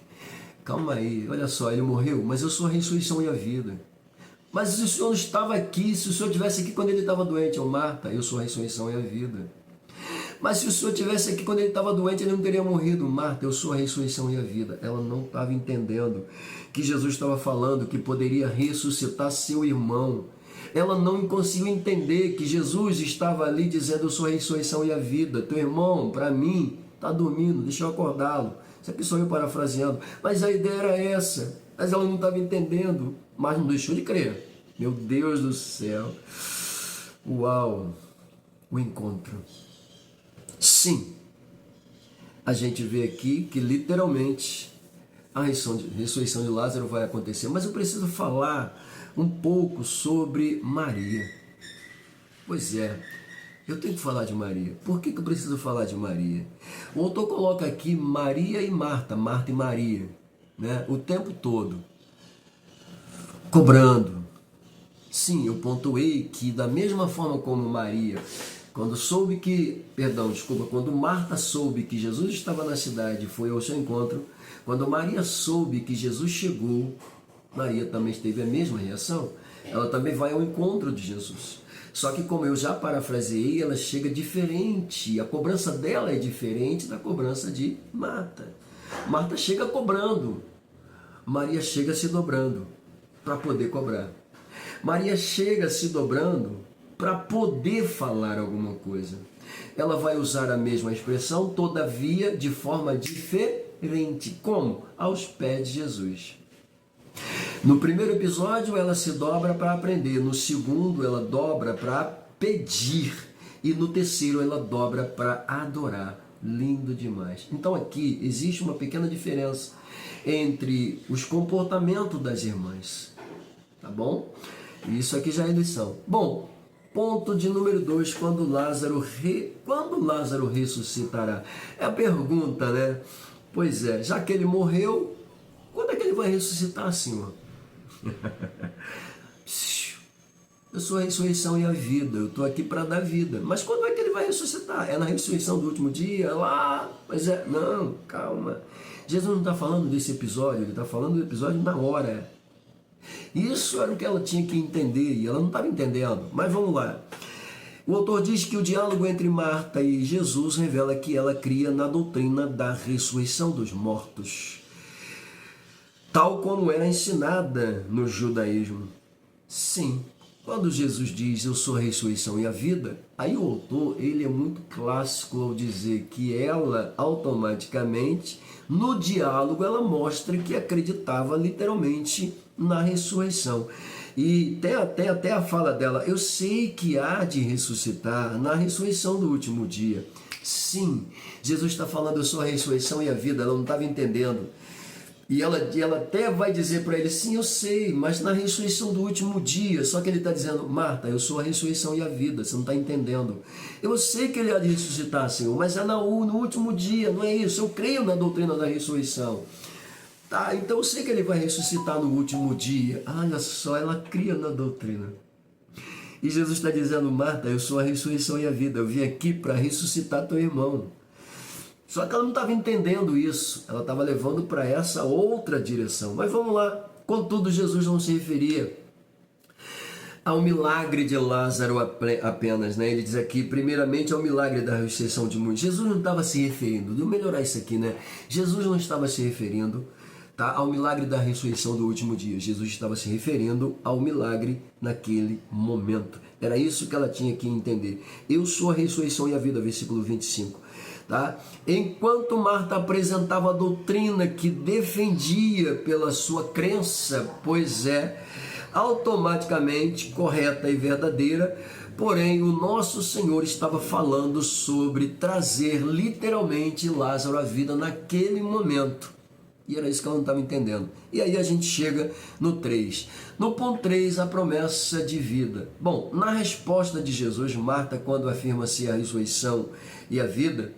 Speaker 1: calma aí, olha só, ele morreu, mas eu sou a ressurreição e a vida. Mas se o Senhor não estava aqui, se o Senhor estivesse aqui quando ele estava doente, Marta, eu sou a ressurreição e a vida. Mas se o Senhor estivesse aqui quando ele estava doente, ele não teria morrido. Marta, eu sou a ressurreição e a vida. Ela não estava entendendo que Jesus estava falando que poderia ressuscitar seu irmão. Ela não conseguiu entender que Jesus estava ali dizendo, eu sou a ressurreição e a vida. Teu irmão, para mim, está dormindo, deixa eu acordá-lo. Isso aqui sou eu parafraseando. Mas a ideia era essa. Mas ela não estava entendendo, mas não deixou de crer. Meu Deus do céu. Uau! O encontro. Sim, a gente vê aqui que literalmente a ressurreição de Lázaro vai acontecer. Mas eu preciso falar um pouco sobre Maria. Pois é, eu tenho que falar de Maria. Por que eu preciso falar de Maria? O autor coloca aqui Maria e Marta, Marta e Maria, né? O tempo todo, cobrando. Sim, eu pontuei que da mesma forma como Maria, quando Marta soube que Jesus estava na cidade, foi ao seu encontro, quando Maria soube que Jesus chegou, Maria também teve a mesma reação. Ela também vai ao encontro de Jesus. Só que, como eu já parafraseei, ela chega diferente. A cobrança dela é diferente da cobrança de Marta. Marta chega cobrando. Maria chega se dobrando para poder cobrar. Maria chega se dobrando para poder falar alguma coisa. Ela vai usar a mesma expressão, todavia, de forma diferente. Como? Aos pés de Jesus. No primeiro episódio, ela se dobra para aprender. No segundo, ela dobra para pedir. E no terceiro, ela dobra para adorar. Lindo demais. Então aqui existe uma pequena diferença entre os comportamentos das irmãs. Tá bom? Isso aqui já é lição. Bom, ponto de número 2, quando Lázaro ressuscitará? É a pergunta, né? Pois é, já que ele morreu, quando é que ele vai ressuscitar, Senhor? Eu sou a ressurreição e a vida, eu estou aqui para dar vida. Mas quando é que ele vai ressuscitar? É na ressurreição do último dia? Lá? Pois é, não, calma. Jesus não está falando desse episódio, ele está falando do episódio na hora. Isso era o que ela tinha que entender e ela não estava entendendo. Mas vamos lá. O autor diz que o diálogo entre Marta e Jesus revela que ela cria na doutrina da ressurreição dos mortos, tal como era ensinada no judaísmo. Sim, quando Jesus diz eu sou a ressurreição e a vida, aí o autor ele é muito clássico ao dizer que ela automaticamente, no diálogo, ela mostra que acreditava literalmente na ressurreição. E até a fala dela, eu sei que há de ressuscitar na ressurreição do último dia. Sim, Jesus está falando eu sou a ressurreição e a vida, ela não estava entendendo. E ela até vai dizer para ele, sim, eu sei, mas na ressurreição do último dia. Só que ele está dizendo, Marta, eu sou a ressurreição e a vida, você não está entendendo. Eu sei que ele há de ressuscitar, Senhor, mas é no último dia, não é isso. Eu creio na doutrina da ressurreição. Tá, então eu sei que ele vai ressuscitar no último dia. Olha só, ela cria na doutrina. E Jesus está dizendo, Marta, eu sou a ressurreição e a vida. Eu vim aqui para ressuscitar teu irmão. Só que ela não estava entendendo isso. Ela estava levando para essa outra direção. Mas vamos lá. Contudo, Jesus não se referia ao milagre de Lázaro apenas, né? Ele diz aqui, primeiramente, ao milagre da ressurreição de muitos. Jesus não estava se referindo, vou melhorar isso aqui, né? Jesus não estava se referindo, tá, ao milagre da ressurreição do último dia. Jesus estava se referindo ao milagre naquele momento. Era isso que ela tinha que entender. Eu sou a ressurreição e a vida, versículo 25. Tá? Enquanto Marta apresentava a doutrina que defendia pela sua crença, pois é, automaticamente correta e verdadeira, porém o nosso Senhor estava falando sobre trazer literalmente Lázaro à vida naquele momento. E era isso que ela não estava entendendo. E aí a gente chega no 3. No ponto 3, a promessa de vida. Bom, na resposta de Jesus, Marta, quando afirma-se a ressurreição e a vida,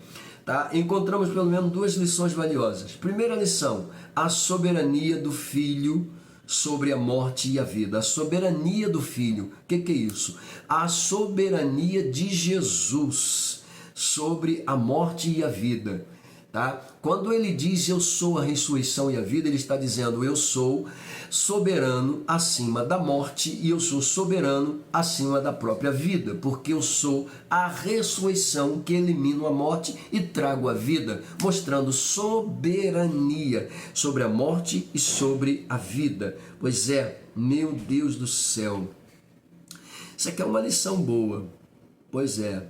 Speaker 1: tá, encontramos pelo menos duas lições valiosas. Primeira lição, a soberania do Filho sobre a morte e a vida. A soberania do Filho. O que é isso? A soberania de Jesus sobre a morte e a vida. Tá? Quando ele diz eu sou a ressurreição e a vida, ele está dizendo eu sou soberano acima da morte e eu sou soberano acima da própria vida, porque eu sou a ressurreição que elimino a morte e trago a vida, mostrando soberania sobre a morte e sobre a vida. Pois é, meu Deus do céu, isso aqui é uma lição boa. Pois é,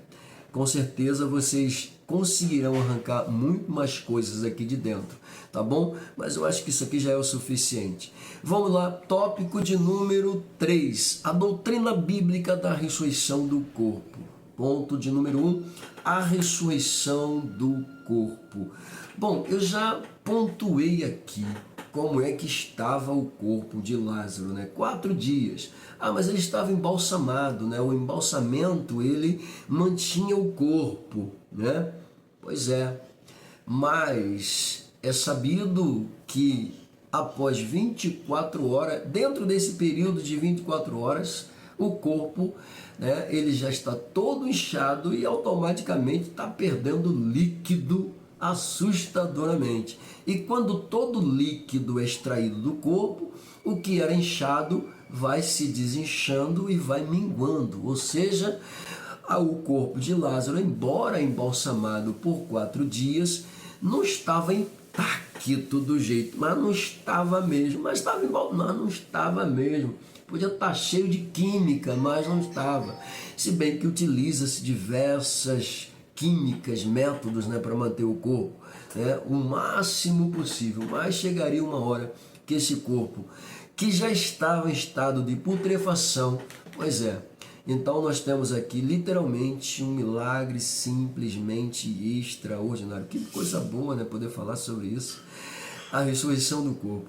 Speaker 1: com certeza vocês conseguirão arrancar muito mais coisas aqui de dentro, tá bom? Mas eu acho que isso aqui já é o suficiente. Vamos lá, tópico de número 3, a doutrina bíblica da ressurreição do corpo. Ponto de número 1, a ressurreição do corpo. Bom, eu já pontuei aqui como é que estava o corpo de Lázaro, né? 4 dias. Mas ele estava embalsamado, né? O embalsamento, ele mantinha o corpo, né? Pois é, mas é sabido que após 24 horas, dentro desse período de 24 horas, o corpo, né, ele já está todo inchado e automaticamente está perdendo líquido assustadoramente. E quando todo líquido é extraído do corpo, o que era inchado vai se desinchando e vai minguando. Ou seja, o corpo de Lázaro, embora embalsamado por 4 dias, não estava intacto do jeito, mas não estava mesmo. Mas estava embalsamado, não estava mesmo. Podia estar cheio de química, mas não estava. Se bem que utiliza-se diversas químicas, métodos, né, para manter o corpo, né, o máximo possível, mas chegaria uma hora que esse corpo, que já estava em estado de putrefação, pois é, então nós temos aqui literalmente um milagre simplesmente extraordinário. Que coisa boa, né, poder falar sobre isso, a ressurreição do corpo,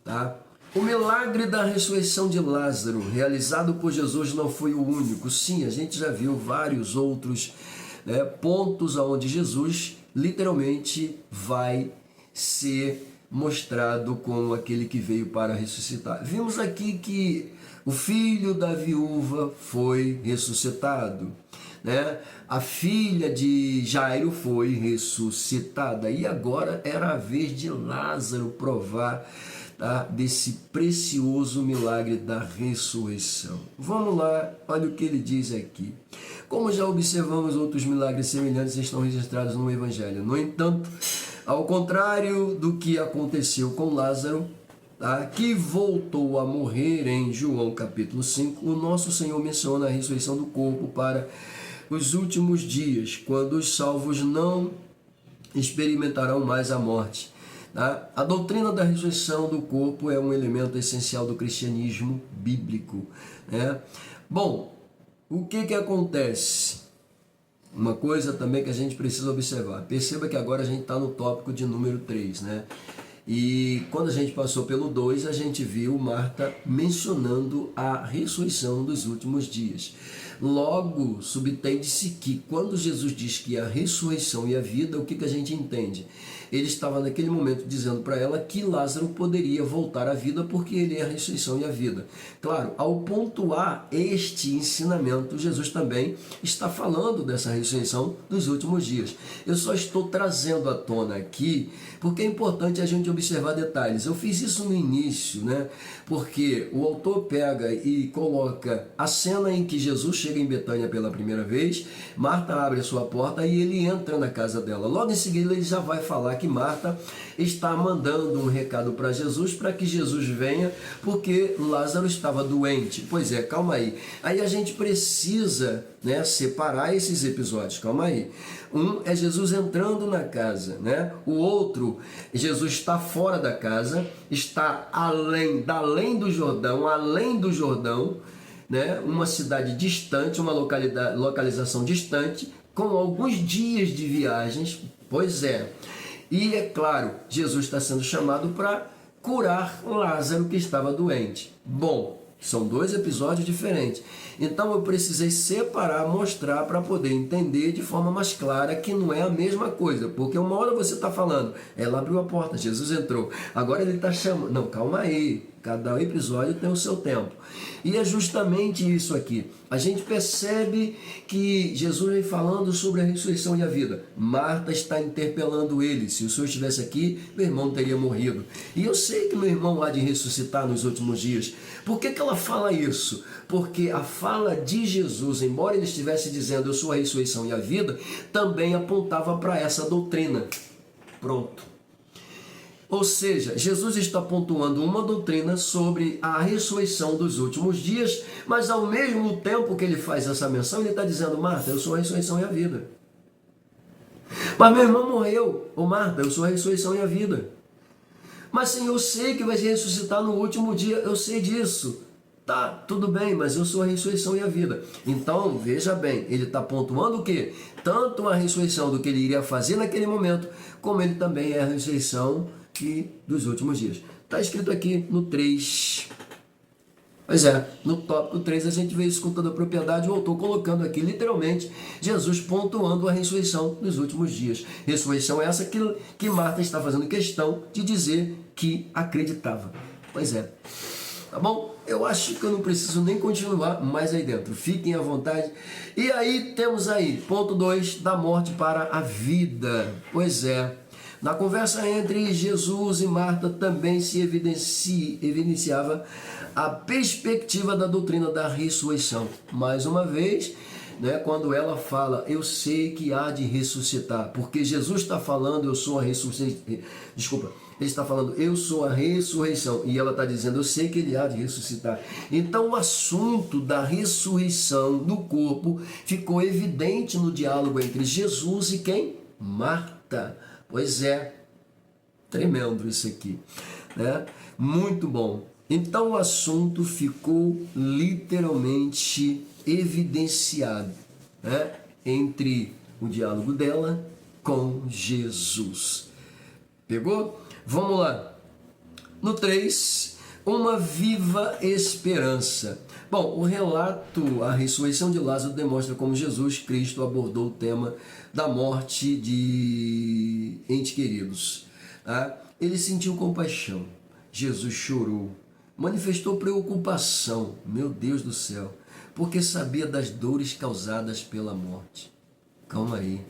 Speaker 1: tá? O milagre da ressurreição de Lázaro, realizado por Jesus, não foi o único. Sim, a gente já viu vários outros, né, pontos onde Jesus literalmente vai ser mostrado como aquele que veio para ressuscitar. Vimos aqui que o filho da viúva foi ressuscitado, né? A filha de Jairo foi ressuscitada e agora era a vez de Lázaro provar, tá, desse precioso milagre da ressurreição. Vamos lá, olha o que ele diz aqui. Como já observamos, outros milagres semelhantes estão registrados no Evangelho. No entanto, ao contrário do que aconteceu com Lázaro, tá, que voltou a morrer em João capítulo 5, o nosso Senhor menciona a ressurreição do corpo para os últimos dias, quando os salvos não experimentarão mais a morte. Tá? A doutrina da ressurreição do corpo é um elemento essencial do cristianismo bíblico, né? Bom, o que acontece? Uma coisa também que a gente precisa observar. Perceba que agora a gente está no tópico de número 3, né? E quando a gente passou pelo 2, a gente viu Marta mencionando a ressurreição dos últimos dias. Logo, subtende-se que quando Jesus diz que a ressurreição e a vida, o que a gente entende? Ele estava naquele momento dizendo para ela que Lázaro poderia voltar à vida porque ele é a ressurreição e a vida. Claro, ao pontuar este ensinamento, Jesus também está falando dessa ressurreição dos últimos dias. Eu só estou trazendo à tona aqui porque é importante a gente observar detalhes. Eu fiz isso no início, né? Porque o autor pega e coloca a cena em que Jesus chega em Betânia pela primeira vez, Marta abre a sua porta e ele entra na casa dela. Logo em seguida ele já vai falar que Marta está mandando um recado para Jesus, para que Jesus venha, porque Lázaro estava doente. Pois é, calma aí. Aí a gente precisa, né, separar esses episódios, calma aí. Um é Jesus entrando na casa, né? O outro, Jesus está fora da casa, está além do Jordão, né? Uma cidade distante, uma localização distante, com alguns dias de viagens. Pois é. E é claro, Jesus está sendo chamado para curar Lázaro que estava doente. Bom, são 2 episódios diferentes. Então eu precisei separar, mostrar para poder entender de forma mais clara que não é a mesma coisa. Porque uma hora você está falando, ela abriu a porta, Jesus entrou. Agora ele está chamando. Não, calma aí. Cada episódio tem o seu tempo. E é justamente isso aqui. A gente percebe que Jesus vem falando sobre a ressurreição e a vida. Marta está interpelando ele. Se o Senhor estivesse aqui, meu irmão teria morrido. E eu sei que meu irmão há de ressuscitar nos últimos dias. Por que ela fala isso? Porque a fala de Jesus, embora ele estivesse dizendo eu sou a ressurreição e a vida, também apontava para essa doutrina. Pronto. Ou seja, Jesus está pontuando uma doutrina sobre a ressurreição dos últimos dias, mas ao mesmo tempo que ele faz essa menção, ele está dizendo, Marta, eu sou a ressurreição e a vida. Mas meu irmão morreu. Ô Marta, eu sou a ressurreição e a vida. Mas sim, eu sei que vai se ressuscitar no último dia, eu sei disso. Tá, tudo bem, mas eu sou a ressurreição e a vida. Então, veja bem, ele está pontuando o quê? Tanto a ressurreição do que ele iria fazer naquele momento, como ele também é a ressurreição dos últimos dias. Está escrito aqui no 3. Pois é, no tópico 3 a gente vê isso com toda a propriedade, o autor colocando aqui literalmente Jesus pontuando a ressurreição dos últimos dias. Ressurreição é essa que Marta está fazendo questão de dizer que acreditava. Pois é. Tá bom? Eu acho que eu não preciso nem continuar mais aí dentro. Fiquem à vontade. E aí temos aí, ponto 2, da morte para a vida. Pois é. Na conversa entre Jesus e Marta também se evidenciava a perspectiva da doutrina da ressurreição. Mais uma vez, né, quando ela fala, eu sei que há de ressuscitar, porque Jesus está falando, eu sou a ressurreição. Desculpa, ele está falando, eu sou a ressurreição, e ela está dizendo, eu sei que ele há de ressuscitar. Então o assunto da ressurreição do corpo ficou evidente no diálogo entre Jesus e quem? Marta. Pois é, tremendo isso aqui, né? Muito bom. Então o assunto ficou literalmente evidenciado, né? Entre o diálogo dela com Jesus. Pegou? Vamos lá. No 3, uma viva esperança. Bom, o relato, a ressurreição de Lázaro demonstra como Jesus Cristo abordou o tema da morte de entes queridos. Tá? Ele sentiu compaixão, Jesus chorou, manifestou preocupação, meu Deus do céu, porque sabia das dores causadas pela morte. Calma aí.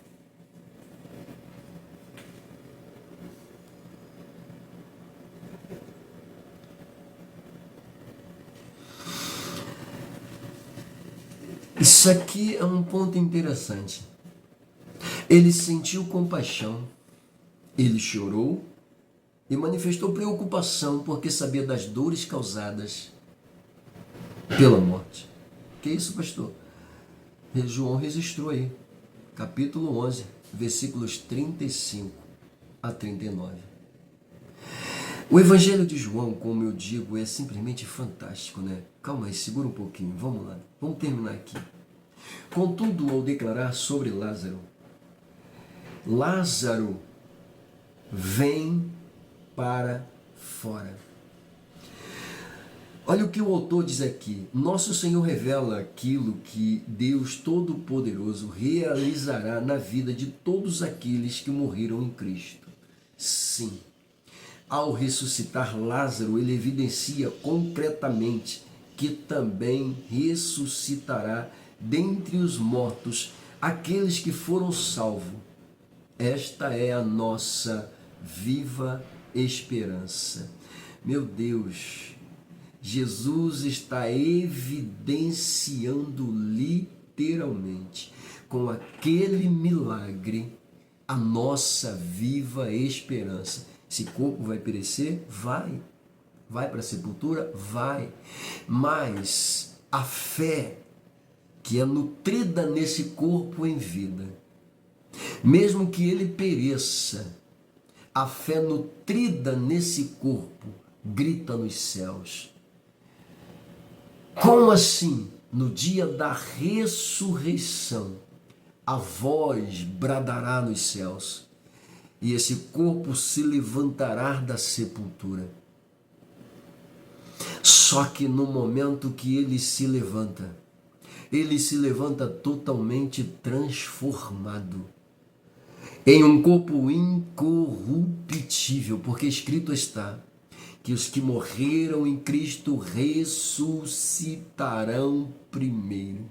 Speaker 1: Isso aqui é um ponto interessante. Ele sentiu compaixão, ele chorou e manifestou preocupação porque sabia das dores causadas pela morte. Que isso, pastor? João registrou aí, capítulo 11, versículos 35 a 39. O Evangelho de João, como eu digo, é simplesmente fantástico, né? Calma aí, segura um pouquinho, vamos lá, vamos terminar aqui. Contudo, ao declarar sobre Lázaro, Lázaro vem para fora. Olha o que o autor diz aqui. Nosso Senhor revela aquilo que Deus Todo-Poderoso realizará na vida de todos aqueles que morreram em Cristo. Sim. Ao ressuscitar Lázaro, ele evidencia concretamente que também ressuscitará dentre os mortos aqueles que foram salvos. Esta é a nossa viva esperança. Meu Deus, Jesus está evidenciando literalmente com aquele milagre a nossa viva esperança. Esse corpo vai perecer? Vai. Vai para a sepultura? Vai. Mas a fé que é nutrida nesse corpo em vida, mesmo que ele pereça, a fé nutrida nesse corpo grita nos céus. Como assim? No dia da ressurreição, a voz bradará nos céus e esse corpo se levantará da sepultura. Só que no momento que ele se levanta totalmente transformado em um corpo incorruptível, porque escrito está que os que morreram em Cristo ressuscitarão primeiro.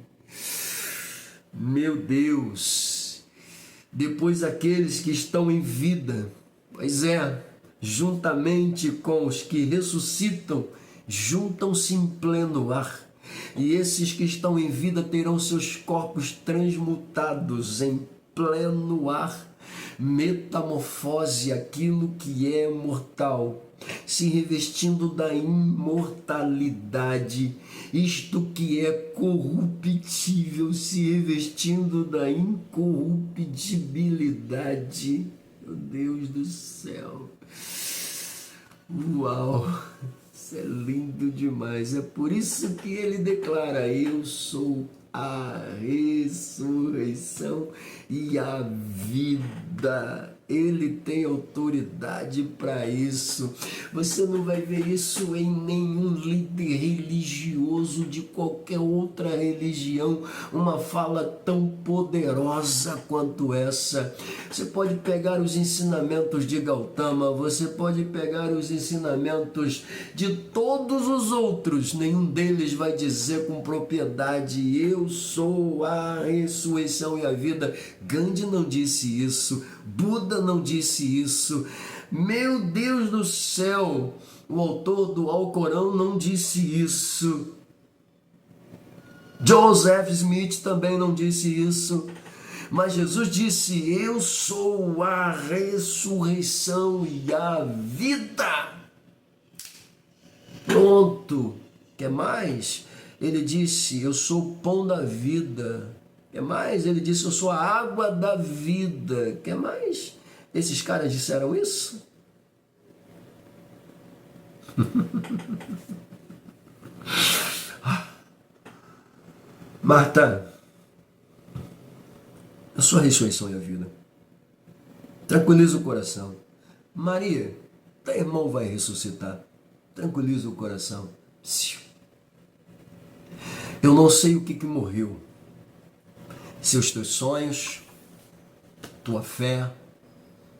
Speaker 1: Meu Deus! Depois aqueles que estão em vida, pois é, juntamente com os que ressuscitam, juntam-se em pleno ar. E esses que estão em vida terão seus corpos transmutados em pleno ar. Metamorfose, aquilo que é mortal, se revestindo da imortalidade, isto que é corruptível, se revestindo da incorruptibilidade. Meu Deus do céu! Uau! Isso é lindo demais. É por isso que ele declara: eu sou a ressurreição e a vida. Ele tem autoridade para isso. Você não vai ver isso em nenhum líder religioso de qualquer outra religião, uma fala tão poderosa quanto essa. Você pode pegar os ensinamentos de Gautama, você pode pegar os ensinamentos de todos os outros, nenhum deles vai dizer com propriedade: eu sou a ressurreição e a vida. Gandhi não disse isso, Buda não disse isso, meu Deus do céu, o autor do Alcorão não disse isso, Joseph Smith também não disse isso, mas Jesus disse: eu sou a ressurreição e a vida. Pronto. Quer mais? Ele disse: eu sou o pão da vida. Quer mais? Ele disse: eu sou a água da vida. Quer mais? Esses caras disseram isso? Marta, eu sou a ressurreição e a vida. Tranquiliza o coração. Maria, teu irmão vai ressuscitar. Tranquiliza o coração. Eu não sei o que morreu. Se os teus sonhos, tua fé,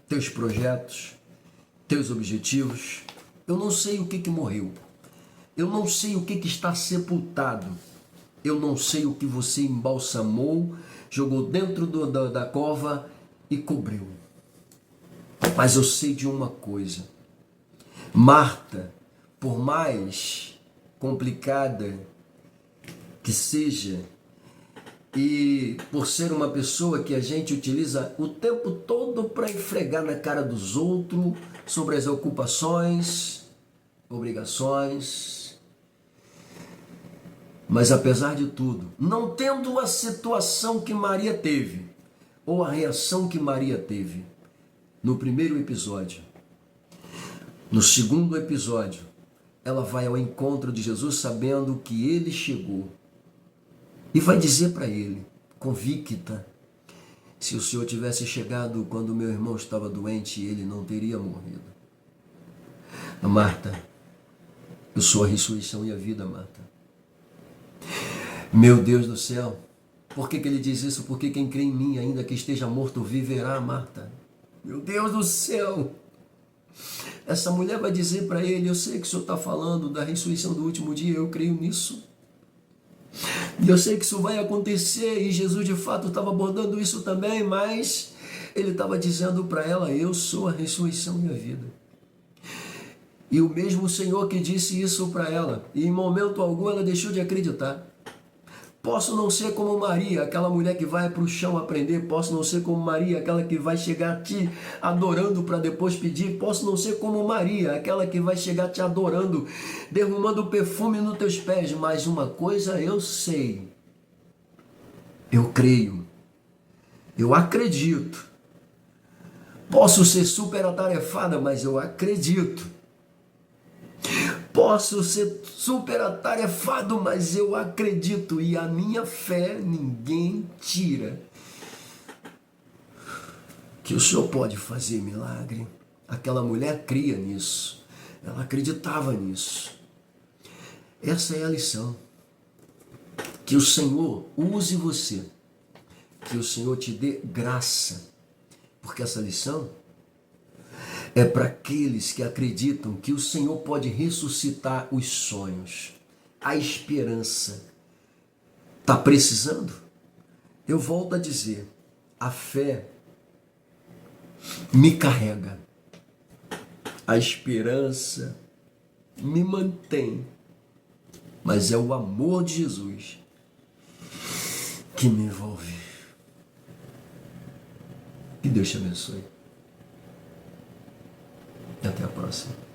Speaker 1: teus projetos, teus objetivos. Eu não sei o que morreu. Eu não sei o que está sepultado. Eu não sei o que você embalsamou, jogou dentro da cova e cobriu. Mas eu sei de uma coisa. Marta, por mais complicada que seja, e por ser uma pessoa que a gente utiliza o tempo todo para esfregar na cara dos outros sobre as ocupações, obrigações, mas apesar de tudo, não tendo a situação que Maria teve, ou a reação que Maria teve no primeiro episódio, no segundo episódio, ela vai ao encontro de Jesus sabendo que ele chegou e vai dizer para ele, convicta: se o Senhor tivesse chegado quando meu irmão estava doente, ele não teria morrido. Marta, eu sou a ressurreição e a vida, Marta. Meu Deus do céu, por que ele diz isso? Porque quem crê em mim, ainda que esteja morto, viverá, Marta. Meu Deus do céu. Essa mulher vai dizer para ele: eu sei que o Senhor está falando da ressurreição do último dia, eu creio nisso. E eu sei que isso vai acontecer, e Jesus de fato estava abordando isso também, mas ele estava dizendo para ela: eu sou a ressurreição e a vida. E o mesmo Senhor que disse isso para ela, e em momento algum ela deixou de acreditar. Posso não ser como Maria, aquela mulher que vai para o chão aprender. Posso não ser como Maria, aquela que vai chegar te adorando para depois pedir. Posso não ser como Maria, aquela que vai chegar te adorando, derramando perfume nos teus pés. Mas uma coisa eu sei, eu creio, eu acredito. Posso ser super atarefada, mas eu acredito. Posso ser super atarefado, mas eu acredito, e a minha fé ninguém tira. Que o Senhor pode fazer milagre. Aquela mulher cria nisso, ela acreditava nisso. Essa é a lição. Que o Senhor use você, que o Senhor te dê graça, porque essa lição É para aqueles que acreditam que o Senhor pode ressuscitar os sonhos, a esperança. Está precisando? Eu volto a dizer, a fé me carrega, a esperança me mantém, mas é o amor de Jesus que me envolve. Que Deus te abençoe. E até a próxima.